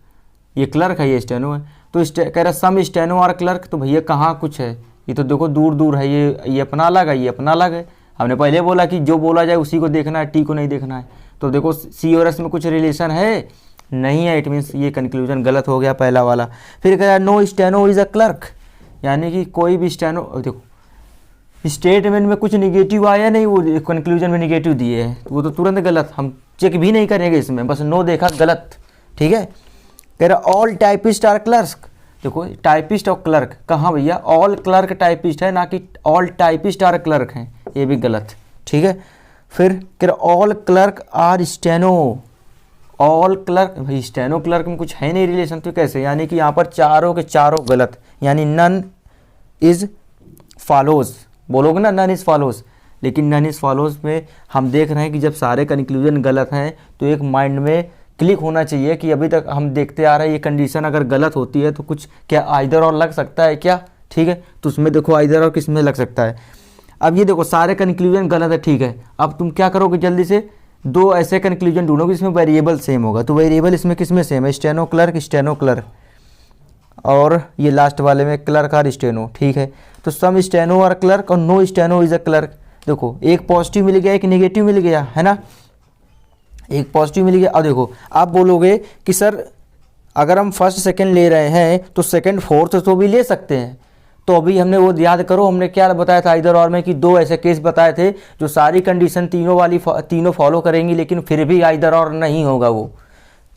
ये क्लर्क है, ये स्टेनो है। तो कह रहा सम स्टेनो आर क्लर्क, तो भैया कहाँ कुछ है, ये तो देखो दूर दूर है, ये अपना अलग है, ये अपना अलग है। हमने पहले बोला कि जो बोला जाए उसी को देखना है, टी को नहीं देखना है। तो देखो सी और एस में कुछ रिलेशन है नहीं है, इट मीन्स ये कंक्लूजन गलत हो गया पहला वाला। फिर कह रहा no steno is a clerk, यानी कि कोई भी स्टेनो, देखो स्टेटमेंट में कुछ निगेटिव आया नहीं, वो कंक्लूजन में निगेटिव दिए हैं, वो तो तुरंत गलत, हम चेक भी नहीं करेंगे इसमें, बस नो देखा गलत, ठीक है। कह रहा ऑल टाइपिस्ट आर क्लर्क, देखो टाइपिस्ट और क्लर्क कहाँ भैया, ऑल क्लर्क टाइपिस्ट है, ना कि ऑल टाइपिस्ट आर क्लर्क हैं, ये भी गलत, ठीक है। फिर कह रहा all clerk are steno, all clerk, भाई स्टेनो क्लर्क में कुछ है नहीं रिलेशन, तो कैसे, यानी कि यहाँ पर चारों के चारों गलत, यानी नन इज फॉलोज बोलोगे ना, नन इज फॉलोज, लेकिन नन इज फॉलोज में हम देख रहे हैं कि जब सारे कंक्लूजन गलत हैं तो एक माइंड में क्लिक होना चाहिए कि अभी तक हम देखते आ रहे हैं ये कंडीशन अगर गलत होती है तो कुछ क्या आइदर और लग सकता है क्या, ठीक है। तो उसमें देखो आइदर और किस में लग सकता है। अब ये देखो सारे कंक्लूजन गलत है, ठीक है। अब तुम क्या करोगे, जल्दी से दो ऐसे कंक्लूजन ढूंढोगे इसमें वेरिएबल सेम होगा, तो वेरिएबल इसमें किस में सेम है, स्टेनो क्लर्क, और ये लास्ट वाले में क्लर्क आर स्टेनो, ठीक है। तो सम स्टेनो आर क्लर्क और no steno is a clerk, देखो एक पॉजिटिव मिल गया, एक नेगेटिव मिल गया, है ना, एक पॉजिटिव मिल गया। अब देखो आप बोलोगे कि सर अगर हम फर्स्ट सेकंड ले रहे हैं तो सेकंड फोर्थ तो भी ले सकते हैं, तो अभी हमने वो याद करो, हमने क्या बताया था इधर और में कि दो ऐसे केस बताए थे जो सारी कंडीशन तीनों फॉलो करेंगी लेकिन फिर भी आइदर और नहीं होगा, वो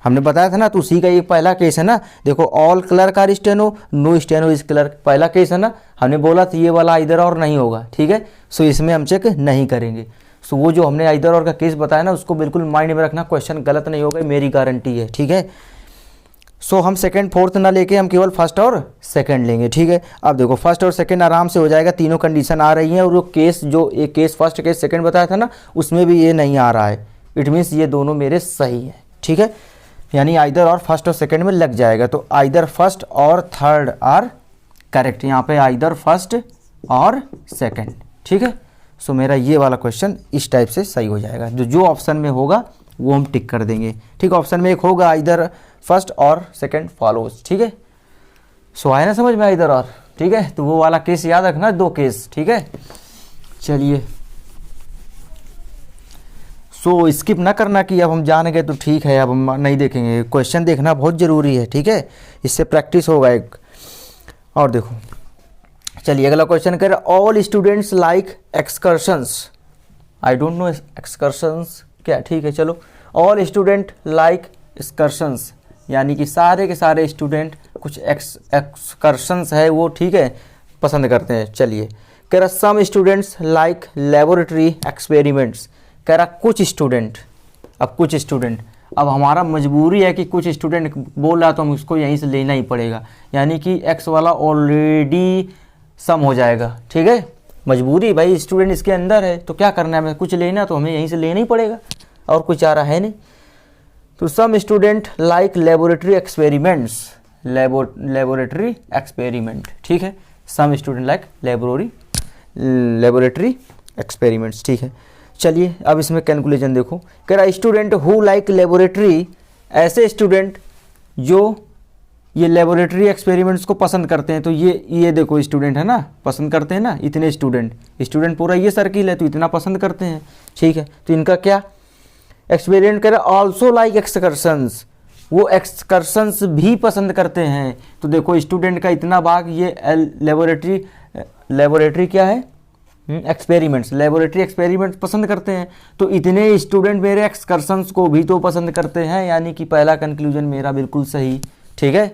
हमने बताया था ना। तो उसी का ये पहला केस है ना, देखो all clerk are steno, no steno is clerk, पहला केस है ना, हमने बोला था ये वाला आइदर और नहीं होगा, ठीक है। सो इसमें हम चेक नहीं करेंगे। सो वो जो हमने आइदर और का केस बताया ना उसको बिल्कुल माइंड में रखना, क्वेश्चन गलत नहीं होगा, मेरी गारंटी है, ठीक है। सो हम सेकंड फोर्थ ना लेके हम केवल फर्स्ट और सेकंड लेंगे, ठीक है। अब देखो फर्स्ट और सेकंड आराम से हो जाएगा, तीनों कंडीशन आ रही हैं, और वो केस जो एक केस फर्स्ट केस सेकंड बताया था ना उसमें भी ये नहीं आ रहा है, इट मीन्स ये दोनों मेरे सही हैं, ठीक है। यानी आइदर और फर्स्ट और सेकंड में लग जाएगा, तो आइदर फर्स्ट और थर्ड आर करेक्ट, यहाँ पे आइदर फर्स्ट और सेकंड, ठीक है। सो मेरा ये वाला क्वेश्चन इस टाइप से सही हो जाएगा, जो ऑप्शन में होगा वो हम टिक कर देंगे, ठीक। ऑप्शन में एक होगा इधर फर्स्ट और सेकंड फॉलोज, ठीक है। सो आया ना समझ में इधर और, ठीक है। तो वो वाला केस याद रखना, दो केस, ठीक है। चलिए सो स्किप ना करना कि अब हम जान गए तो ठीक है, अब हम नहीं देखेंगे, क्वेश्चन देखना बहुत ज़रूरी है, ठीक है, इससे प्रैक्टिस होगा एक। और देखो चलिए अगला क्वेश्चन कर, all students like excursions, I don't know excursions क्या, ठीक है चलो, ऑल स्टूडेंट लाइक एक्सकर्शंस, यानी कि सारे के सारे स्टूडेंट कुछ एक्सकर्शंस है वो, ठीक है, पसंद करते हैं। चलिए कह रहा some students like laboratory experiments, कह रहा कुछ स्टूडेंट, अब कुछ स्टूडेंट, अब हमारा मजबूरी है कि कुछ स्टूडेंट बोल रहा तो हम उसको यहीं से लेना ही पड़ेगा, यानी कि एक्स वाला ऑलरेडी सम हो जाएगा, ठीक है, मजबूरी भाई, स्टूडेंट इसके अंदर है तो क्या करना है, हमें कुछ लेना तो हमें यहीं से लेना ही पड़ेगा, और कुछ आ रहा है नहीं। तो some student like laboratory experiments, laboratory experiment, ठीक है, some student like laboratory experiments, ठीक है। चलिए अब इसमें कैलकुलेशन देखो, कह रहा स्टूडेंट हु लाइक लेबोरेटरी, ऐसे स्टूडेंट जो ये लेबोरेटरी एक्सपेरिमेंट्स को पसंद करते हैं, तो ये देखो स्टूडेंट है ना, पसंद करते हैं ना, इतने स्टूडेंट पूरा ये सर्किल है तो इतना पसंद करते हैं, ठीक है। तो इनका क्या एक्सपेरिमेंट करे, ऑल्सो लाइक एक्सकर्शंस, वो एक्सकर्शंस भी पसंद करते हैं। तो देखो स्टूडेंट का इतना भाग, ये लेबोरेटरी क्या है, एक्सपेरिमेंट्स, लेबोरेटरी एक्सपेरिमेंट्स पसंद करते हैं, तो इतने स्टूडेंट मेरे एक्सकर्शंस को भी तो पसंद करते हैं, यानी कि पहला कंक्लूजन मेरा बिल्कुल सही, ठीक है।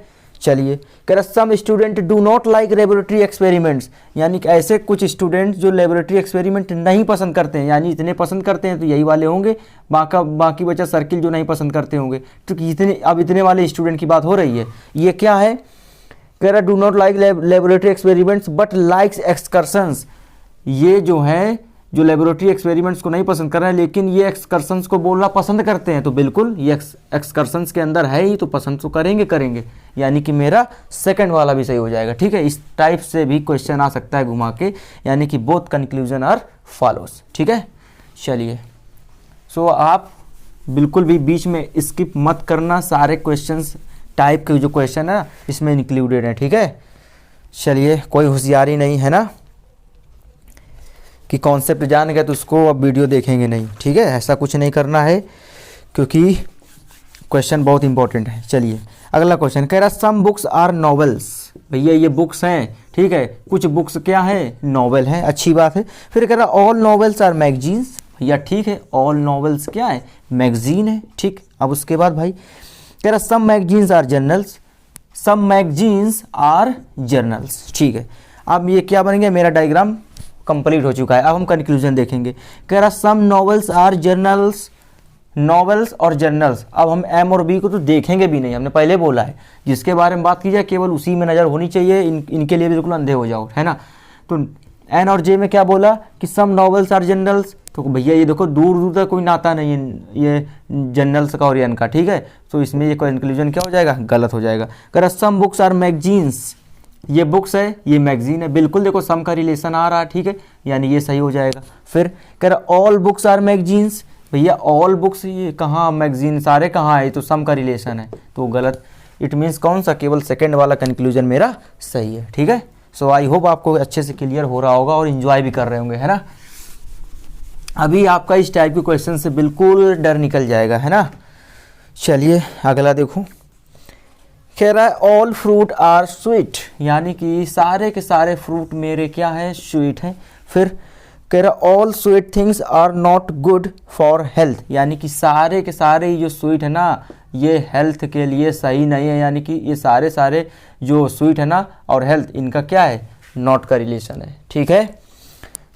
चलिए, कह रहा some student do not like laboratory experiments, यानी कि ऐसे कुछ स्टूडेंट जो लेबोरेटरी एक्सपेरिमेंट नहीं पसंद करते हैं, यानी इतने पसंद करते हैं तो यही वाले होंगे, बाकी बचा सर्किल जो नहीं पसंद करते होंगे। तो इतने वाले स्टूडेंट की बात हो रही है। ये क्या है, कह रहा do not like laboratory experiments but likes excursions, ये जो है जो लेबोरेटरी एक्सपेरिमेंट्स को नहीं पसंद कर रहे हैं लेकिन ये एक्सकर्शंस को बोलना पसंद करते हैं, तो बिल्कुल ये एक्सकर्शंस के अंदर है ही, तो पसंद तो करेंगे, यानी कि मेरा सेकंड वाला भी सही हो जाएगा। ठीक है, इस टाइप से भी क्वेश्चन आ सकता है घुमा के, यानी कि बोथ कंक्लूजन आर फॉलोस। ठीक है, चलिए, सो आप बिल्कुल भी बीच में स्किप मत करना, सारे क्वेश्चंस टाइप के जो क्वेश्चन है इसमें इंक्लूडेड है। ठीक है, चलिए, कोई होशियारी नहीं है ना कि कॉन्सेप्ट जान गए तो उसको अब वीडियो देखेंगे नहीं। ठीक है, ऐसा कुछ नहीं करना है क्योंकि क्वेश्चन बहुत इंपॉर्टेंट है। चलिए, अगला क्वेश्चन कह रहा सम बुक्स आर नॉवेल्स, भैया ये बुक्स हैं। ठीक है, कुछ बुक्स क्या है, नॉवेल हैं, अच्छी बात है। फिर कह रहा ऑल नॉवेल्स आर मैगजीन्स, भैया ठीक है, ऑल नॉवेल्स क्या है, मैगजीन है। ठीक, अब उसके बाद भाई कह रहा some magazines are journals, some magazines are journals. ठीक है, अब ये क्या बन गया, मेरा डायग्राम कंप्लीट हो चुका है। अब हम कंक्लूजन देखेंगे। कह रहा सम नॉवेल्स आर जर्नल्स, नॉवेल्स और जर्नल्स। अब हम एम और बी को तो देखेंगे भी नहीं, हमने पहले बोला है, जिसके बारे में बात की जाए केवल उसी में नज़र होनी चाहिए, इनके लिए बिल्कुल अंधे हो जाओ, है ना। तो एन और जे में क्या बोला कि सम नॉवेल्स आर जर्नल्स, तो भैया ये देखो दूर दूर तक कोई नाता नहीं है ये जर्नल्स का और एन का। ठीक है, तो इसमें ये कंक्लूजन क्या हो जाएगा, गलत हो जाएगा। कह रहा सम बुक्स आर मैगजीन्स, ये बुक्स है ये मैगजीन है, बिल्कुल देखो सम का रिलेशन आ रहा है। ठीक है, यानी ये सही हो जाएगा। फिर कह रहा ऑल बुक्स आर मैगजीन्स, भैया ऑल बुक्स ये कहाँ मैगजीन, सारे कहाँ है, तो सम का रिलेशन है, तो गलत। इट मीन्स कौन सा, केवल सेकंड वाला कंक्लूजन मेरा सही है। ठीक है, सो आई होप आपको अच्छे से क्लियर हो रहा होगा और इन्जॉय भी कर रहे होंगे, है ना। अभी आपका इस टाइप के क्वेश्चन से बिल्कुल डर निकल जाएगा, है ना। चलिए, अगला देखो। कह रहा है ऑल फ्रूट आर स्वीट, यानी कि सारे के सारे फ्रूट मेरे क्या है, स्वीट हैं। फिर कह रहा all sweet things are not good for health, यानी कि सारे के सारे जो स्वीट है ना ये हेल्थ के लिए सही नहीं है, यानी कि ये सारे जो स्वीट है ना और हेल्थ इनका क्या है, नॉट का रिलेशन है। ठीक है,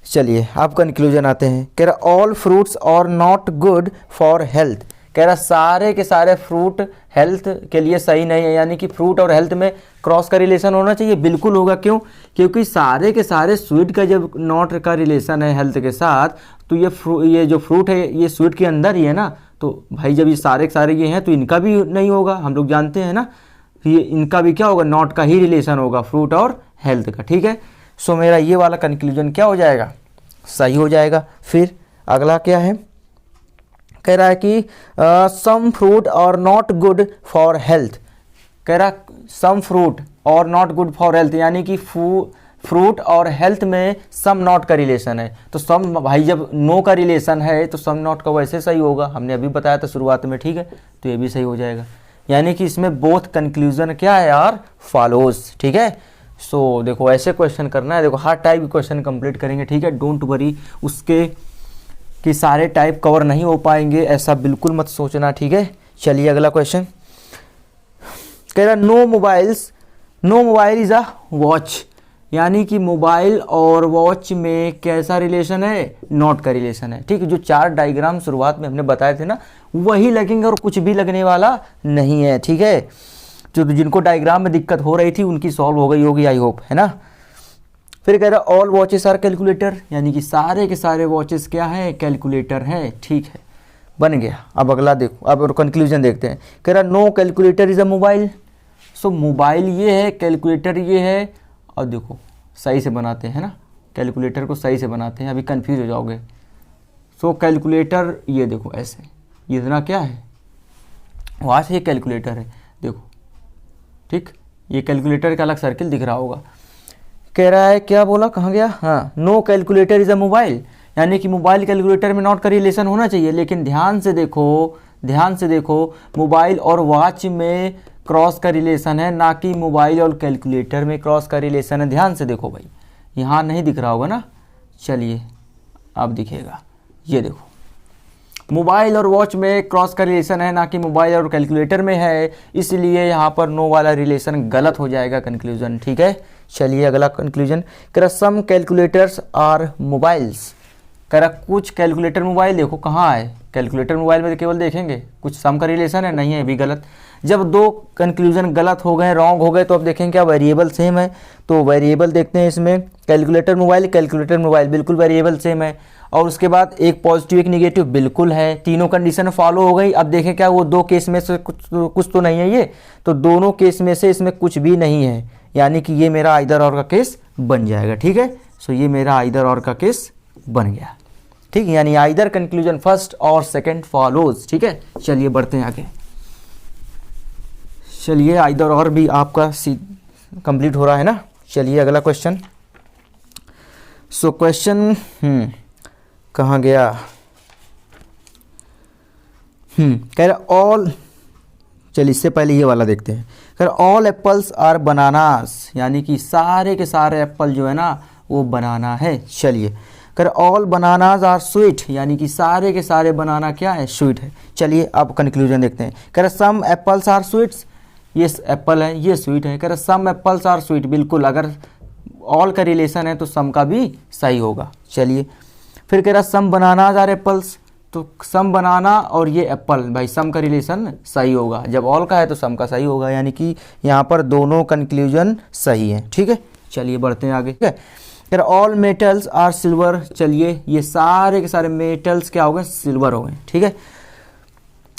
चलिए अब कंक्लूजन आते हैं। कह रहा all fruits are not good for health, कह रहा सारे के सारे फ्रूट हेल्थ के लिए सही नहीं है, यानी कि फ्रूट और हेल्थ में क्रॉस का रिलेशन होना चाहिए, बिल्कुल होगा। क्यों, क्योंकि सारे के सारे स्वीट का जब नॉट का रिलेशन है हेल्थ के साथ, तो ये जो फ्रूट है ये स्वीट के अंदर ही है ना, तो भाई जब ये सारे के सारे ये हैं तो इनका भी नहीं होगा, हम लोग जानते हैं ना, ये इनका भी क्या होगा, नॉट का ही रिलेशन होगा फ्रूट और हेल्थ का। ठीक है, सो मेरा ये वाला कंक्लूजन क्या हो जाएगा, सही हो जाएगा। फिर अगला क्या है, कह रहा है कि सम फ्रूट और नॉट गुड फॉर हेल्थ, कह रहा सम फ्रूट और नॉट गुड फॉर हेल्थ, यानी कि फ्रूट और हेल्थ में सम नॉट का रिलेशन है, तो सम भाई जब नो का रिलेशन है तो सम नॉट का वैसे सही होगा, हमने अभी बताया था शुरुआत में। ठीक है, तो ये भी सही हो जाएगा, यानी कि इसमें बोथ कंक्लूजन क्या है यार, फॉलोज। ठीक है, सो देखो ऐसे क्वेश्चन करना है, देखो हर टाइप के क्वेश्चन कंप्लीट करेंगे। ठीक है, डोंट वरी उसके कि सारे टाइप कवर नहीं हो पाएंगे, ऐसा बिल्कुल मत सोचना। ठीक है, चलिए अगला क्वेश्चन। कह रहा no mobile is a watch, यानी कि मोबाइल और वॉच में कैसा रिलेशन है, नॉट का रिलेशन है। ठीक है, जो चार डायग्राम शुरुआत में हमने बताए थे ना वही लगेंगे और कुछ भी लगने वाला नहीं है। ठीक है, जो जिनको डायग्राम में दिक्कत हो रही थी उनकी सॉल्व हो गई होगी, आई होप, है ना। फिर कह रहा ऑल वॉचेस आर कैलकुलेटर, यानी कि सारे के सारे वॉचेस क्या है, कैलकुलेटर है। ठीक है, बन गया। अब अगला देखो, अब कंक्लूजन देखते हैं। कह रहा no calculator is a mobile, so mobile ये है, कैलकुलेटर ये है, और देखो सही से बनाते हैं ना, कैलकुलेटर को सही से बनाते हैं, अभी कंफ्यूज हो जाओगे। सो कैलकुलेटर ये देखो ऐसे, ये इतना क्या है, वहाँ से ये कैलकुलेटर है, देखो। ठीक, ये कैलकुलेटर का अलग सर्किल दिख रहा होगा। कह रहा है क्या बोला, कहाँ गया, हाँ, no calculator is a mobile, यानी कि मोबाइल कैलकुलेटर में नॉट का रिलेशन होना चाहिए, लेकिन ध्यान से देखो मोबाइल और वॉच में क्रॉस का रिलेशन है, ना कि मोबाइल और कैलकुलेटर में क्रॉस का रिलेशन है। ध्यान से देखो भाई, यहाँ नहीं दिख रहा होगा ना, चलिए अब दिखेगा, ये देखो मोबाइल और वॉच में क्रॉस का रिलेशन है, ना कि मोबाइल और कैलकुलेटर में है, इसलिए यहाँ पर नो वाला रिलेशन गलत हो जाएगा कंक्लूजन। ठीक है, चलिए अगला कंक्लूजन। कह सम कैलकुलेटर्स आर मोबाइल्स। कह रहा कुछ कैलकुलेटर मोबाइल, देखो कहाँ है कैलकुलेटर मोबाइल में, तो केवल देखेंगे कुछ सम का रिलेशन है, नहीं है, भी गलत। जब दो कंक्लूजन गलत हो गए, रॉन्ग हो गए, तो अब देखेंगे क्या वेरिएबल सेम है, तो वेरिएबल देखते हैं इसमें। कैलकुलेटर मोबाइल बिल्कुल वेरिएबल सेम है, और उसके बाद एक पॉजिटिव एक निगेटिव बिल्कुल है, तीनों कंडीशन फॉलो हो गई। अब देखें क्या वो दो केस में से कुछ तो नहीं है ये, तो दोनों केस में से इसमें कुछ भी नहीं है, यानी कि ये मेरा आइदर और का केस बन जाएगा। ठीक है, सो ये मेरा आइदर और का केस बन गया। ठीक है, यानी आइदर कंक्लूजन फर्स्ट और सेकंड फॉलोज। ठीक है, चलिए बढ़ते हैं आगे। चलिए आइदर और भी आपका कंप्लीट हो रहा है ना। चलिए अगला क्वेश्चन। सो क्वेश्चन कहाँ गया, कह रहा ऑल, चलिए इससे पहले ये वाला देखते हैं। कह रहा ऑल एप्पल्स आर बनानास, यानी कि सारे के सारे एप्पल जो है ना वो बनाना है। चलिए कह रहा ऑल बनानाज आर स्वीट, यानी कि सारे के सारे बनाना क्या है, स्वीट है। चलिए अब कंक्लूजन देखते हैं। कह रहा सम एप्पल्स आर स्वीट्स, ये एप्पल है, ये स्वीट है। कह रहा सम एप्पल्स आर स्वीट, बिल्कुल अगर ऑल का रिलेशन है तो सम का भी सही होगा। चलिए फिर कह रहा सम बनानाज आर एप्पल्स, तो सम बनाना और ये एप्पल, भाई सम का रिलेशन सही होगा, जब ऑल का है तो सम का सही होगा, यानी कि यहाँ पर दोनों कंक्लूजन सही है। ठीक है, चलिए बढ़ते हैं आगे। ठीक है, कह रहा ऑल मेटल्स आर सिल्वर, चलिए ये सारे के सारे मेटल्स क्या हो गए, सिल्वर हो गए। ठीक है,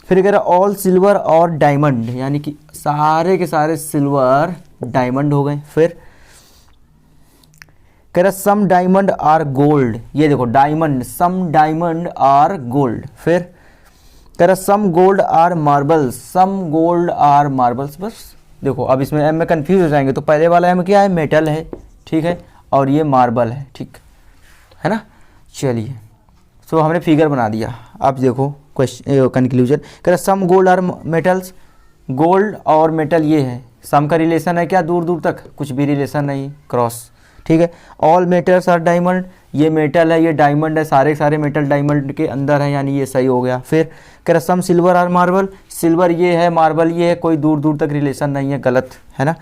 फिर कह रहा ऑल सिल्वर और डायमंड, यानी कि सारे के सारे सिल्वर डायमंड हो गए। फिर कह रहा सम डायमंड आर गोल्ड, ये देखो diamond, some diamond are gold. फिर कह रहा some gold are marbles, some gold are marbles. बस देखो अब इसमें एम में कंफ्यूज हो जाएंगे, तो पहले वाला एम क्या है, मेटल है, ठीक है, और ये मार्बल है, ठीक है ना। चलिए सो हमने फिगर बना दिया। अब देखो क्वेश्चन कंक्लूजन। कह रहा some gold are metals, gold और मेटल ये है, सम का रिलेशन है क्या, दूर दूर तक कुछ भी रिलेशन नहीं, क्रॉस। ठीक है, ऑल मेटल्स आर डायमंड, ये मेटल है, ये डायमंड है, सारे सारे मेटल डायमंड के अंदर है, यानी ये सही हो गया। फिर कह रहा सम सिल्वर आर मार्बल, सिल्वर ये है, मार्बल ये है, कोई दूर दूर तक रिलेशन नहीं है, गलत है ना।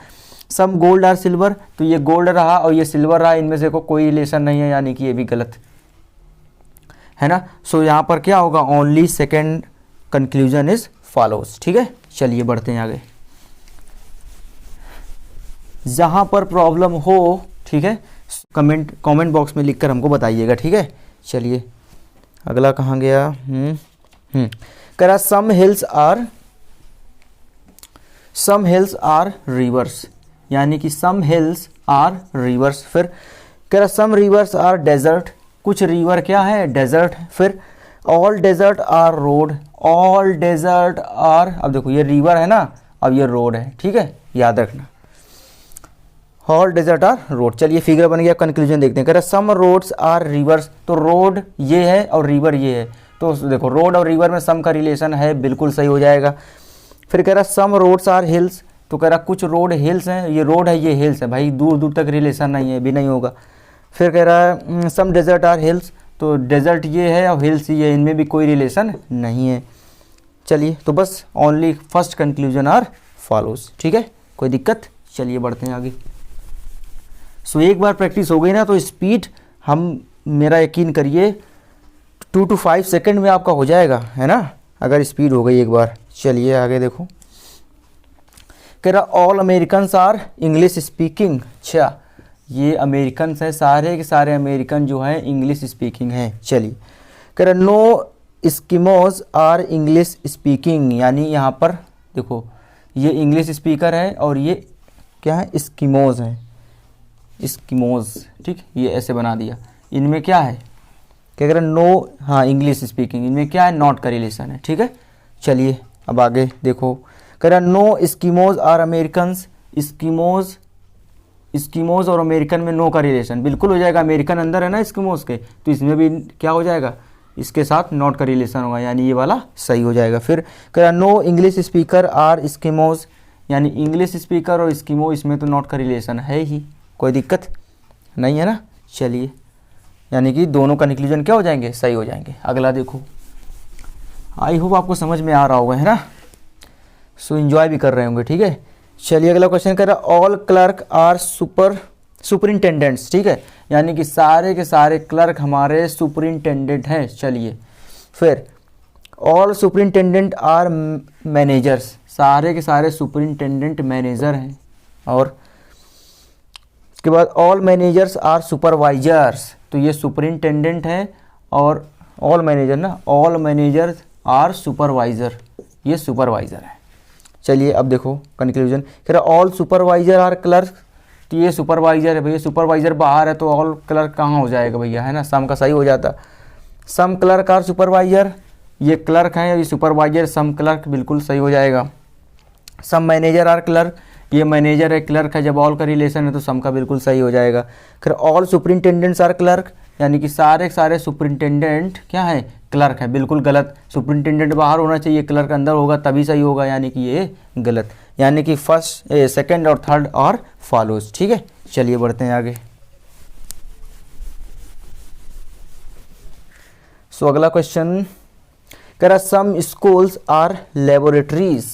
सम गोल्ड आर सिल्वर, तो ये गोल्ड रहा और ये सिल्वर रहा, इनमें से कोई रिलेशन नहीं है, यानी कि ये भी गलत है ना। सो यहाँ पर क्या होगा, only second conclusion is follows. ठीक है, चलिए बढ़ते हैं आगे। जहाँ पर प्रॉब्लम हो, ठीक है, कमेंट बॉक्स में लिखकर हमको बताइएगा। ठीक है, चलिए अगला कहाँ गया। कह रहा सम हिल्स आर रिवर्स, यानी कि सम हिल्स आर रिवर्स। फिर कह रहा सम रिवर्स आर डेजर्ट, कुछ रिवर क्या है, डेजर्ट है। फिर all desert are road, all desert are, अब देखो ये रिवर है ना, अब ये रोड है, ठीक है, याद रखना, ऑल डेजर्ट आर रोड। चलिए फिगर बन गया, कंक्लूजन देखते हैं। कह रहा सम रोड्स आर रिवर्स, तो रोड ये है और रिवर ये है, तो देखो रोड और रिवर में सम का रिलेशन है, बिल्कुल सही हो जाएगा। फिर कह रहा सम रोड्स आर हिल्स, तो कह रहा कुछ रोड हिल्स हैं, ये रोड है ये हिल्स है, भाई दूर दूर तक रिलेशन नहीं है, भी नहीं होगा। फिर कह रहा है सम डेजर्ट आर हिल्स, तो डेजर्ट ये है और हिल्स ये, इनमें भी कोई रिलेशन नहीं है। चलिए तो बस only first conclusion are follows. ठीक है, कोई दिक्कत, चलिए बढ़ते हैं आगे। सो एक बार प्रैक्टिस हो गई ना तो स्पीड हम, मेरा यकीन करिए 2 to 5 सेकंड में आपका हो जाएगा, है ना, अगर स्पीड हो गई एक बार। चलिए आगे देखो। कह रहा all Americans are English speaking, अच्छा ये अमेरिकन्स हैं, सारे के सारे अमेरिकन जो हैं इंग्लिश स्पीकिंग हैं। चलिए कह रहा no Eskimos are English speaking, यानी यहाँ पर देखो ये इंग्लिश स्पीकर है और ये क्या है, एस्किमोज है, एस्किमोज, ठीक, ये ऐसे बना दिया। इनमें क्या है, क्या कह रहा नो, हाँ इंग्लिश स्पीकिंग, इनमें क्या है, नॉट का रिलेशन है। ठीक है, चलिए अब आगे देखो। कह रहा no Eskimos are Americans, Eskimos और अमेरिकन में नो का रिलेशन बिल्कुल हो जाएगा, अमेरिकन अंदर है ना एस्किमोज के, तो इसमें भी क्या हो जाएगा, इसके साथ नॉट का रिलेशन होगा, यानी ये वाला सही हो जाएगा। फिर कह रहा no English speaker are Eskimos, यानी इंग्लिश स्पीकर और एस्किमो, इसमें तो नॉट का रिलेशन है ही, कोई दिक्कत नहीं है ना। चलिए यानी कि दोनों कंक्लूजन क्या हो जाएंगे, सही हो जाएंगे। अगला देखो। आई होप आपको समझ में आ रहा होगा, है ना। सो एंजॉय भी कर रहे होंगे, ठीक है। चलिए अगला क्वेश्चन कर रहा है ऑल क्लर्क आर सुपरिंटेंडेंट्स, ठीक है, यानी कि सारे के सारे क्लर्क हमारे सुपरिंटेंडेंट हैं। चलिए फिर ऑल सुपरिंटेंडेंट आर मैनेजर्स, सारे के सारे सुपरिंटेंडेंट मैनेजर हैं। और उसके बाद ऑल मैनेजर्स आर सुपरवाइजर्स, तो ये सुपरिंटेंडेंट है और ऑल मैनेजर ना, ऑल मैनेजर्स आर सुपरवाइजर, ये सुपरवाइजर है। चलिए अब देखो कंक्लूजन कह रहा ऑल सुपरवाइजर आर क्लर्क, तो ये सुपरवाइजर है भैया, सुपरवाइजर बाहर है तो ऑल क्लर्क कहाँ हो जाएगा भैया, है ना, सम का सही हो जाता। सम क्लर्क आर सुपरवाइजर, ये क्लर्क है, ये सुपरवाइजर, सम क्लर्क बिल्कुल सही हो जाएगा। सम मैनेजर आर क्लर्क, ये मैनेजर है, क्लर्क है, जब ऑल का रिलेशन है तो सम का बिल्कुल सही हो जाएगा। फिर ऑल सुपरिंटेंडेंट्स आर क्लर्क, यानी कि सारे सारे सुपरिंटेंडेंट क्या है, क्लर्क है, बिल्कुल गलत। सुपरिंटेंडेंट बाहर होना चाहिए, क्लर्क अंदर होगा तभी सही होगा, यानी कि ये गलत, यानी कि फर्स्ट सेकंड और थर्ड और फॉलोज, ठीक है। चलिए बढ़ते हैं आगे। सो अगला क्वेश्चन कह रहा सम स्कूल्स आर लेबोरेटरीज,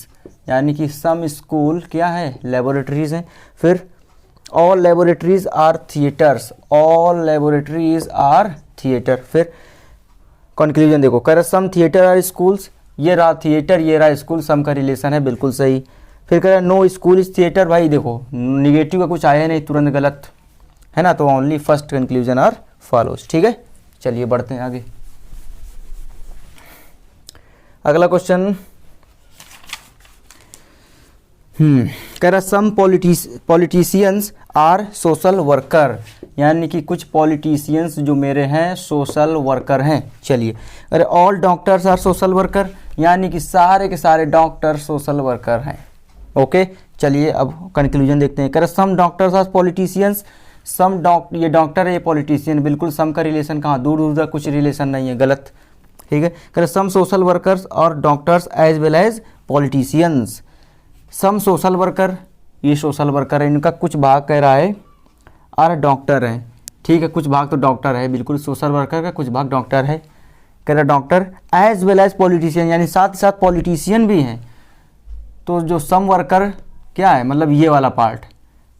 यानी कि सम स्कूल क्या है, लेबोरेटरीज हैं। फिर all laboratories are theatres, all laboratories are theatre. फिर कंक्लूजन देखो कह रहा सम थिएटर आर स्कूल्स, ये रहा थिएटर, ये रहा स्कूल, सम का रिलेशन है, बिल्कुल सही। फिर कह रहा नो स्कूल इज थिएटर, भाई देखो निगेटिव का कुछ आया नहीं, तुरंत गलत है ना, तो only first conclusion are follows, ठीक है। चलिए बढ़ते हैं आगे। अगला क्वेश्चन कह रहा some politicians are social worker, यानी कि कुछ पॉलिटिशियंस जो मेरे हैं सोशल वर्कर हैं। चलिए अरे all doctors are social worker, यानी कि सारे के सारे डॉक्टर सोशल वर्कर हैं। ओके चलिए अब कंक्लूजन देखते हैं। कह रहा some doctors are politicians, some ये डॉक्टर है, ये पॉलिटिशियन, बिल्कुल सम का रिलेशन कहाँ, दूर दूर तक कुछ रिलेशन नहीं है, गलत, ठीक है। कह रहा सम सोशल वर्कर्स और doctors as well as politicians, some social worker, ये सोशल वर्कर है, इनका कुछ भाग कह रहा है और डॉक्टर है, ठीक है, कुछ भाग तो डॉक्टर है, बिल्कुल सोशल वर्कर का कुछ भाग डॉक्टर है। कह रहा doctor as well as politician, यानी साथ ही साथ पॉलिटिशियन भी हैं। तो जो सम वर्कर क्या है, मतलब ये वाला पार्ट,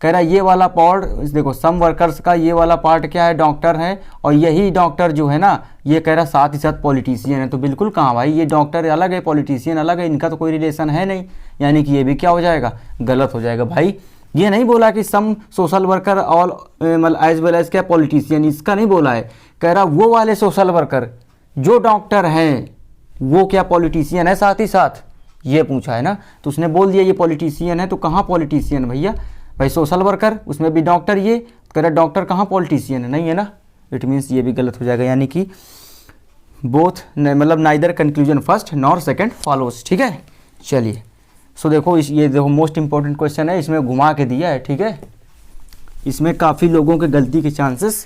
कह रहा ये वाला पार्ट देखो, सम वर्कर्स का ये वाला पार्ट क्या है, डॉक्टर है, और यही डॉक्टर जो है ना, ये कह रहा साथ ही साथ पॉलिटिशियन है, तो बिल्कुल कहाँ भाई, ये डॉक्टर अलग है, पॉलिटिशियन अलग है, इनका तो कोई रिलेशन है नहीं, यानी कि ये भी क्या हो जाएगा, गलत हो जाएगा। भाई ये नहीं बोला कि सम सोशल वर्कर ऑल मतलब एज वेल एज क्या पॉलिटिशियन, इसका नहीं बोला है, कह रहा वो वाले सोशल वर्कर जो डॉक्टर हैं वो क्या पॉलिटिशियन है साथ ही साथ, ये पूछा है ना, तो उसने बोल दिया ये पॉलिटिशियन है, तो कहाँ पॉलिटिशियन भैया, भाई सोशल वर्कर उसमें भी डॉक्टर, ये कह रहा डॉक्टर कहाँ पॉलिटिशियन है, नहीं है ना, इट मीन्स ये भी गलत हो जाएगा, यानी कि बोथ मतलब neither conclusion first nor second follows, ठीक है। चलिए सो देखो ये देखो मोस्ट इंपॉर्टेंट क्वेश्चन है, इसमें घुमा के दिया है, ठीक है, इसमें काफ़ी लोगों के गलती के चांसेस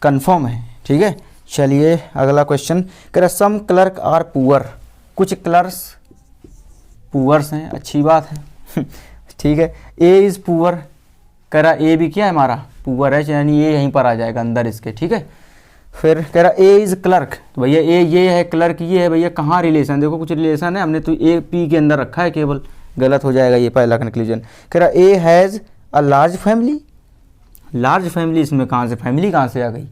कंफर्म है, ठीक है। चलिए अगला क्वेश्चन कह रहा सम क्लर्क आर पुअर, कुछ क्लर्क्स पुअर्स हैं, अच्छी बात है ठीक है। ए इज़ पुअर, कह रहा ए भी क्या है हमारा पुअर है, यानी ये यहीं पर आ जाएगा अंदर इसके, ठीक है। फिर कह रहा ए इज़ क्लर्क, तो भैया ए ये है, क्लर्क ये है, भैया कहाँ रिलेशन, देखो कुछ रिलेशन है, हमने तो ए पी के अंदर रखा है केवल, गलत हो जाएगा ये पहला कंक्लूजन। कह रहा A has a large family, large family इसमें कहाँ से, फैमिली कहाँ से आ गई,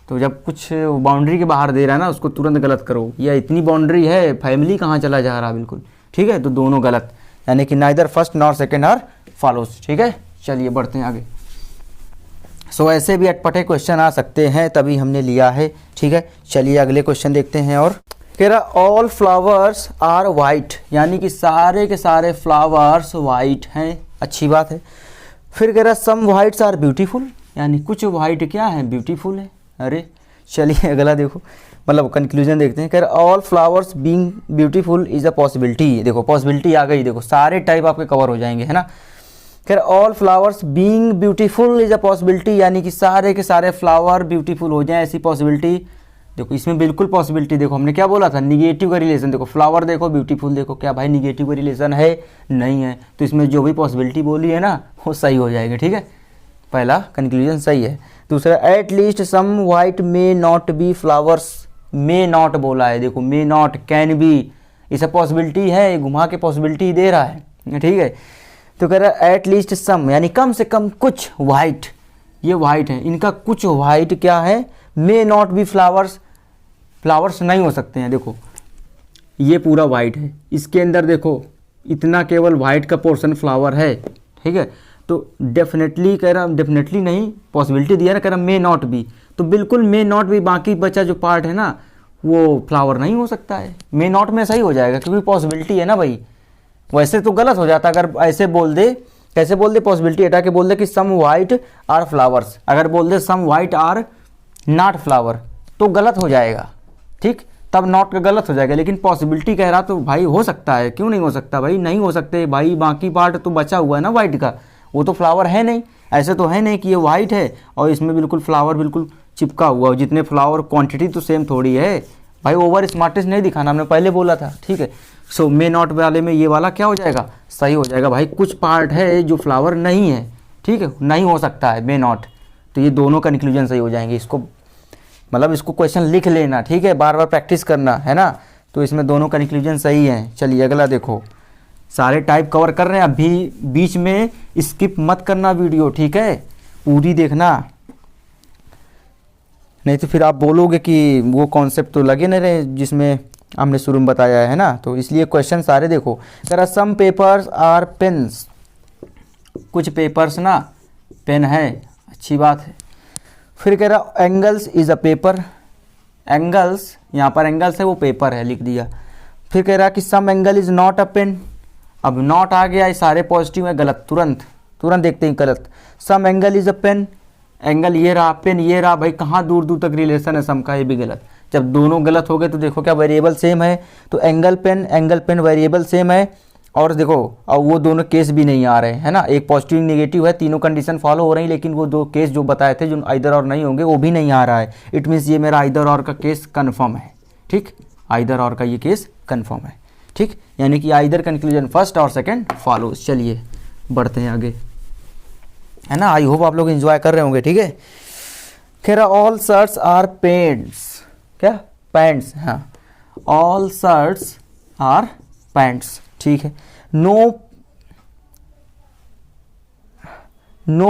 तो जब कुछ बाउंड्री के बाहर दे रहा है ना उसको तुरंत गलत करो, या इतनी बाउंड्री है, फैमिली कहाँ चला जा रहा बिल्कुल, ठीक है, तो दोनों गलत, यानी कि neither first nor second are follows, ठीक है। चलिए बढ़ते हैं आगे। सो ऐसे भी अटपटे क्वेश्चन आ सकते हैं, तभी हमने लिया है, ठीक है। चलिए अगले क्वेश्चन देखते हैं। और कह रहा ऑल फ्लावर्स आर वाइट, यानी कि सारे के सारे फ्लावर्स वाइट हैं, अच्छी बात है। फिर कह रहा सम वाइट्स आर ब्यूटीफुल, यानी कुछ वाइट क्या है, ब्यूटीफुल है। अरे चलिए अगला देखो, मतलब कंक्लूजन देखते हैं। कह रहा all flowers being beautiful is a possibility, देखो पॉसिबिलिटी आ गई, देखो सारे टाइप आपके कवर हो जाएंगे, है ना। कह रहा all flowers being beautiful is a possibility, यानी कि सारे के सारे फ्लावर ब्यूटीफुल हो जाएं, ऐसी पॉसिबिलिटी, देखो इसमें बिल्कुल पॉसिबिलिटी, देखो हमने क्या बोला था, निगेटिव का रिलेशन, देखो फ्लावर देखो ब्यूटीफुल देखो, क्या भाई निगेटिव का रिलेशन है, नहीं है, तो इसमें जो भी पॉसिबिलिटी बोली है ना वो सही हो जाएगी, ठीक है, पहला कंक्लूजन सही है। दूसरा at least some white may not be flowers, may not बोला है, देखो मे नॉट, कैन बी, इसे पॉसिबिलिटी है, घुमा के पॉसिबिलिटी दे रहा है, ठीक है। तो कह रहा है एट लीस्ट सम, यानी कम से कम कुछ वाइट, ये वाइट है, इनका कुछ वाइट क्या है, मे नॉट बी फ्लावर्स, फ्लावर्स नहीं हो सकते हैं। देखो ये पूरा वाइट है, इसके अंदर देखो इतना केवल वाइट का पोर्शन फ्लावर है, ठीक है। तो डेफिनेटली कह रहा, डेफिनेटली नहीं, पॉसिबिलिटी दिया ना, कह रहा मे नॉट बी, तो बिल्कुल मे नॉट बी, बाकी बचा जो पार्ट है ना वो फ्लावर नहीं हो सकता है, मे नॉट में सही हो जाएगा क्योंकि पॉसिबिलिटी है ना भाई। वैसे तो गलत हो जाता अगर ऐसे बोल दे, कैसे बोल दे, पॉसिबिलिटी हटा के बोल दे कि सम वाइट आर फ्लावर्स, अगर बोल दे some white are not flower तो गलत हो जाएगा, ठीक, तब नॉट का गलत हो जाएगा। लेकिन पॉसिबिलिटी कह रहा तो भाई हो सकता है, क्यों नहीं हो सकता भाई, नहीं हो सकते भाई, बाकी पार्ट तो बचा हुआ है ना वाइट का, वो तो फ्लावर है नहीं, ऐसे तो है नहीं कि ये वाइट है और इसमें बिल्कुल फ्लावर बिल्कुल चिपका हुआ, जितने फ्लावर क्वांटिटी तो सेम थोड़ी है भाई, ओवर स्मार्टेस्ट नहीं दिखाना, हमने पहले बोला था, ठीक है। सो मे नॉट वाले में ये वाला क्या हो जाएगा, सही हो जाएगा भाई, कुछ पार्ट है जो फ्लावर नहीं है, ठीक है, नहीं हो सकता है मे नॉट, तो ये दोनों कंक्लूजन सही हो जाएंगे। इसको मतलब इसको क्वेश्चन लिख लेना, ठीक है, बार बार प्रैक्टिस करना है ना, तो इसमें दोनों कंक्लूजन सही हैं। चलिए अगला देखो, सारे टाइप कवर कर रहे हैं, अभी बीच में स्किप मत करना वीडियो, ठीक है, पूरी देखना, नहीं तो फिर आप बोलोगे कि वो कॉन्सेप्ट तो लगे नहीं रहे जिसमें हमने शुरू में बताया है ना, तो इसलिए क्वेश्चन सारे देखो। कह रहा सम पेपर्स आर पेन्स, कुछ पेपर्स ना पेन है, अच्छी बात है। फिर कह रहा angles is a paper, angles, यहाँ पर एंगल्स है वो पेपर है, लिख दिया। फिर कह रहा कि some angle is not a pen, अब नॉट आ गया, ये सारे पॉजिटिव है, गलत, तुरंत देखते हैं गलत। Some angle is a pen, angle ये रहा, पेन ये रहा, भाई कहाँ दूर दूर तक रिलेशन है सम का, ये भी गलत। जब दोनों गलत हो गए तो देखो क्या वेरिएबल सेम है, तो एंगल पेन वेरिएबल सेम है, और देखो अब वो दोनों केस भी नहीं आ रहे हैं ना, एक पॉजिटिव नेगेटिव है, तीनों कंडीशन फॉलो हो रही है, लेकिन वो दो केस जो बताए थे जो आइदर और नहीं होंगे वो भी नहीं आ रहा है, इट मीन्स ये मेरा आइदर और का केस कन्फर्म है, ठीक, आइदर और का ये केस कन्फर्म है, ठीक, यानी कि आइदर कंक्लूजन फर्स्ट और सेकेंड फॉलोज। चलिए बढ़ते हैं आगे, है ना, आई होप आप लोग एंजॉय कर रहे होंगे, ठीक है। कह रहा ऑल शर्ट्स आर पैंट्स, क्या पैंट्स, हाँ, ऑल शर्ट्स आर पैंट्स, ठीक है। नो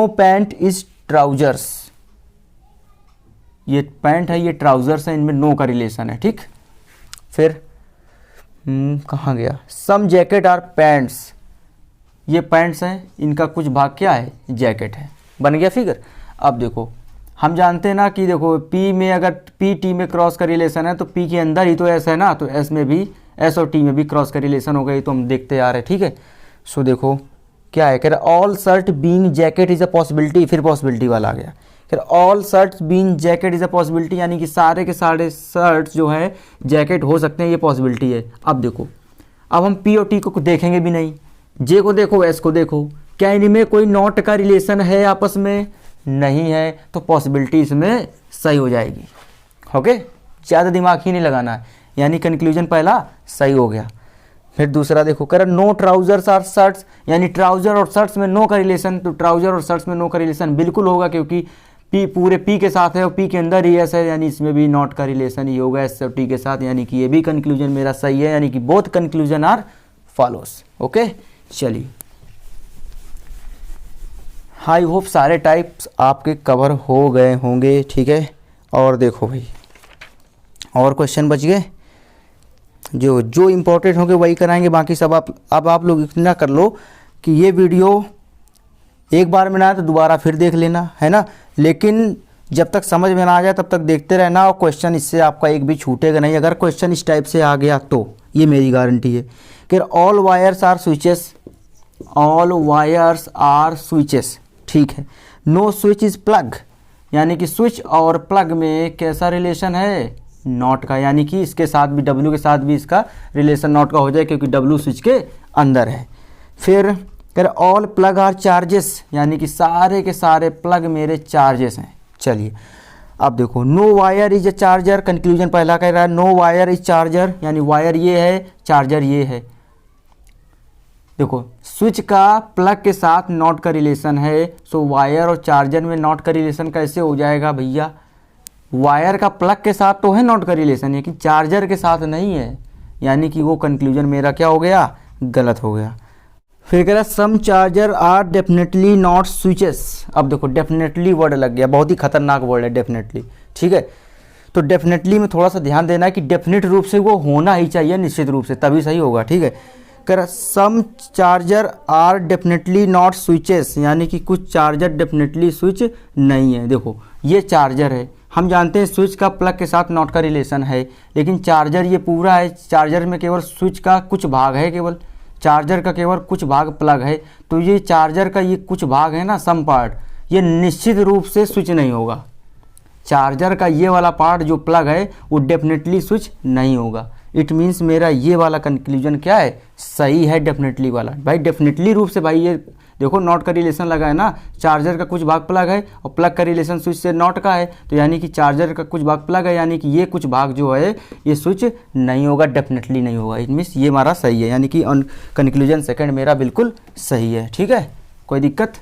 पैंट इज ट्राउजर्स, ये पैंट है ये ट्राउजर्स है, इनमें नो का रिलेशन है, ठीक। फिर कहाँ गया, सम जैकेट आर पैंट्स, ये पैंट्स हैं, इनका कुछ भाग क्या है, जैकेट है, बन गया फिगर। अब देखो हम जानते हैं ना कि देखो पी में अगर पी टी में क्रॉस का रिलेशन है तो पी के अंदर ही तो एस है ना, तो एस में भी, एस और टी में भी क्रॉस का रिलेशन हो गई, तो हम देखते आ रहे हैं, ठीक है। सो देखो क्या है, कह रहा all shirt being jacket is a possibility, फिर पॉसिबिलिटी वाला आ गया, कह रहा all shirts being jacket is a possibility, यानी कि सारे के सारे शर्ट्स जो है जैकेट हो सकते हैं, ये पॉसिबिलिटी है। अब देखो अब हम पी और टी को देखेंगे भी नहीं, जे को देखो एस को देखो, क्या इनमें कोई नॉट का रिलेशन है आपस में, नहीं है, तो पॉसिबिलिटी इसमें सही हो जाएगी, ओके, ज़्यादा दिमाग ही नहीं लगाना है, यानी कंक्लूजन पहला सही हो गया। फिर दूसरा देखो कह रहा नो ट्राउजर्स आर शर्ट्स, यानी ट्राउजर और शर्ट्स में नो का रिलेशन, तो ट्राउजर और शर्ट्स में नो का रिलेशन बिल्कुल होगा क्योंकि पी पूरे पी के साथ है और पी के अंदर ही एस है, यानी इसमें भी नॉट का रिलेशन ही होगा एस और टी के साथ, यानी कि ये भी कंक्लूजन मेरा सही है, यानी कि both conclusion are follows, okay. चलिए आई होप सारे टाइप्स आपके कवर हो गए होंगे, ठीक है। और देखो भाई और क्वेश्चन बच गए, जो जो इम्पोर्टेंट होंगे वही कराएंगे, बाकी सब आप लोग इतना कर लो कि ये वीडियो एक बार में ना आए तो दोबारा फिर देख लेना, है ना, लेकिन जब तक समझ में ना आ जाए तब तक देखते रहना, और क्वेश्चन इससे आपका एक भी छूटेगा नहीं। अगर क्वेश्चन इस टाइप से आ गया तो ये मेरी गारंटी है कि all wires are switches, all wires are switches, ठीक है। नो स्विच इज प्लग, यानी कि स्विच और प्लग में कैसा रिलेशन है, नॉट का, यानी कि इसके साथ भी डब्ल्यू के साथ भी इसका रिलेशन नॉट का हो जाए क्योंकि डब्ल्यू स्विच के अंदर है। फिर कह रहे ऑल प्लग आर चार्जेस, यानी कि सारे के सारे प्लग मेरे चार्जेस हैं। चलिए अब देखो no wire is a charger, conclusion पहला कह रहा है नो वायर इज चार्जर, यानी वायर ये है चार्जर ये है। देखो स्विच का प्लग के साथ नॉट का रिलेशन है, सो वायर और चार्जर में नॉट का रिलेशन कैसे हो जाएगा भैया, वायर का प्लग के साथ तो है नॉट का रिलेशन, लेकिन चार्जर के साथ नहीं है, यानी कि वो कंक्लूजन मेरा क्या हो गया, गलत हो गया। फिर कह रहा some charger are definitely not switches. अब देखो डेफिनेटली वर्ड लग गया, बहुत ही खतरनाक वर्ड है डेफिनेटली, ठीक है। तो डेफिनेटली में थोड़ा सा ध्यान देना है कि डेफिनेट रूप से वो होना ही चाहिए, निश्चित रूप से, तभी सही होगा, ठीक है। कह रहा some charger are definitely not switches, यानी कि कुछ चार्जर डेफिनेटली स्विच नहीं है। देखो ये चार्जर है, हम जानते हैं स्विच का प्लग के साथ नॉट का रिलेशन है, लेकिन चार्जर ये पूरा है, चार्जर में केवल स्विच का कुछ भाग है, केवल चार्जर का केवल कुछ भाग प्लग है। तो ये चार्जर का ये कुछ भाग है ना, सम पार्ट, ये निश्चित रूप से स्विच नहीं होगा। चार्जर का ये वाला पार्ट जो प्लग है वो डेफिनेटली स्विच नहीं होगा। इट मीन्स मेरा ये वाला कंक्लूजन क्या है, सही है, डेफिनेटली वाला। भाई डेफिनेटली रूप से, भाई ये देखो नॉट का रिलेशन लगा है ना, चार्जर का कुछ भाग प्लग है और प्लग का रिलेशन स्विच से नॉट का है, तो यानी कि चार्जर का कुछ भाग प्लग है, यानी कि ये कुछ भाग जो है ये स्विच नहीं होगा, डेफिनेटली नहीं होगा। इट मीन्स ये हमारा सही है, यानी कि कंक्लूजन सेकंड मेरा बिल्कुल सही है, ठीक है, कोई दिक्कत।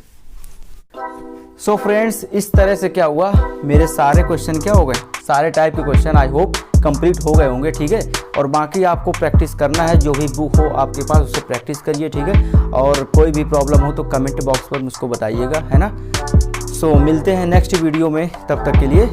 सो फ्रेंड्स, इस तरह से क्या हुआ, मेरे सारे क्वेश्चन क्या हो गए, सारे टाइप के क्वेश्चन आई होप कंप्लीट हो गए होंगे, ठीक है। और बाकी आपको प्रैक्टिस करना है, जो भी बुक हो आपके पास उससे प्रैक्टिस करिए, ठीक है। और कोई भी प्रॉब्लम हो तो कमेंट बॉक्स पर मुझको बताइएगा, है ना। सो मिलते हैं नेक्स्ट वीडियो में, तब तक के लिए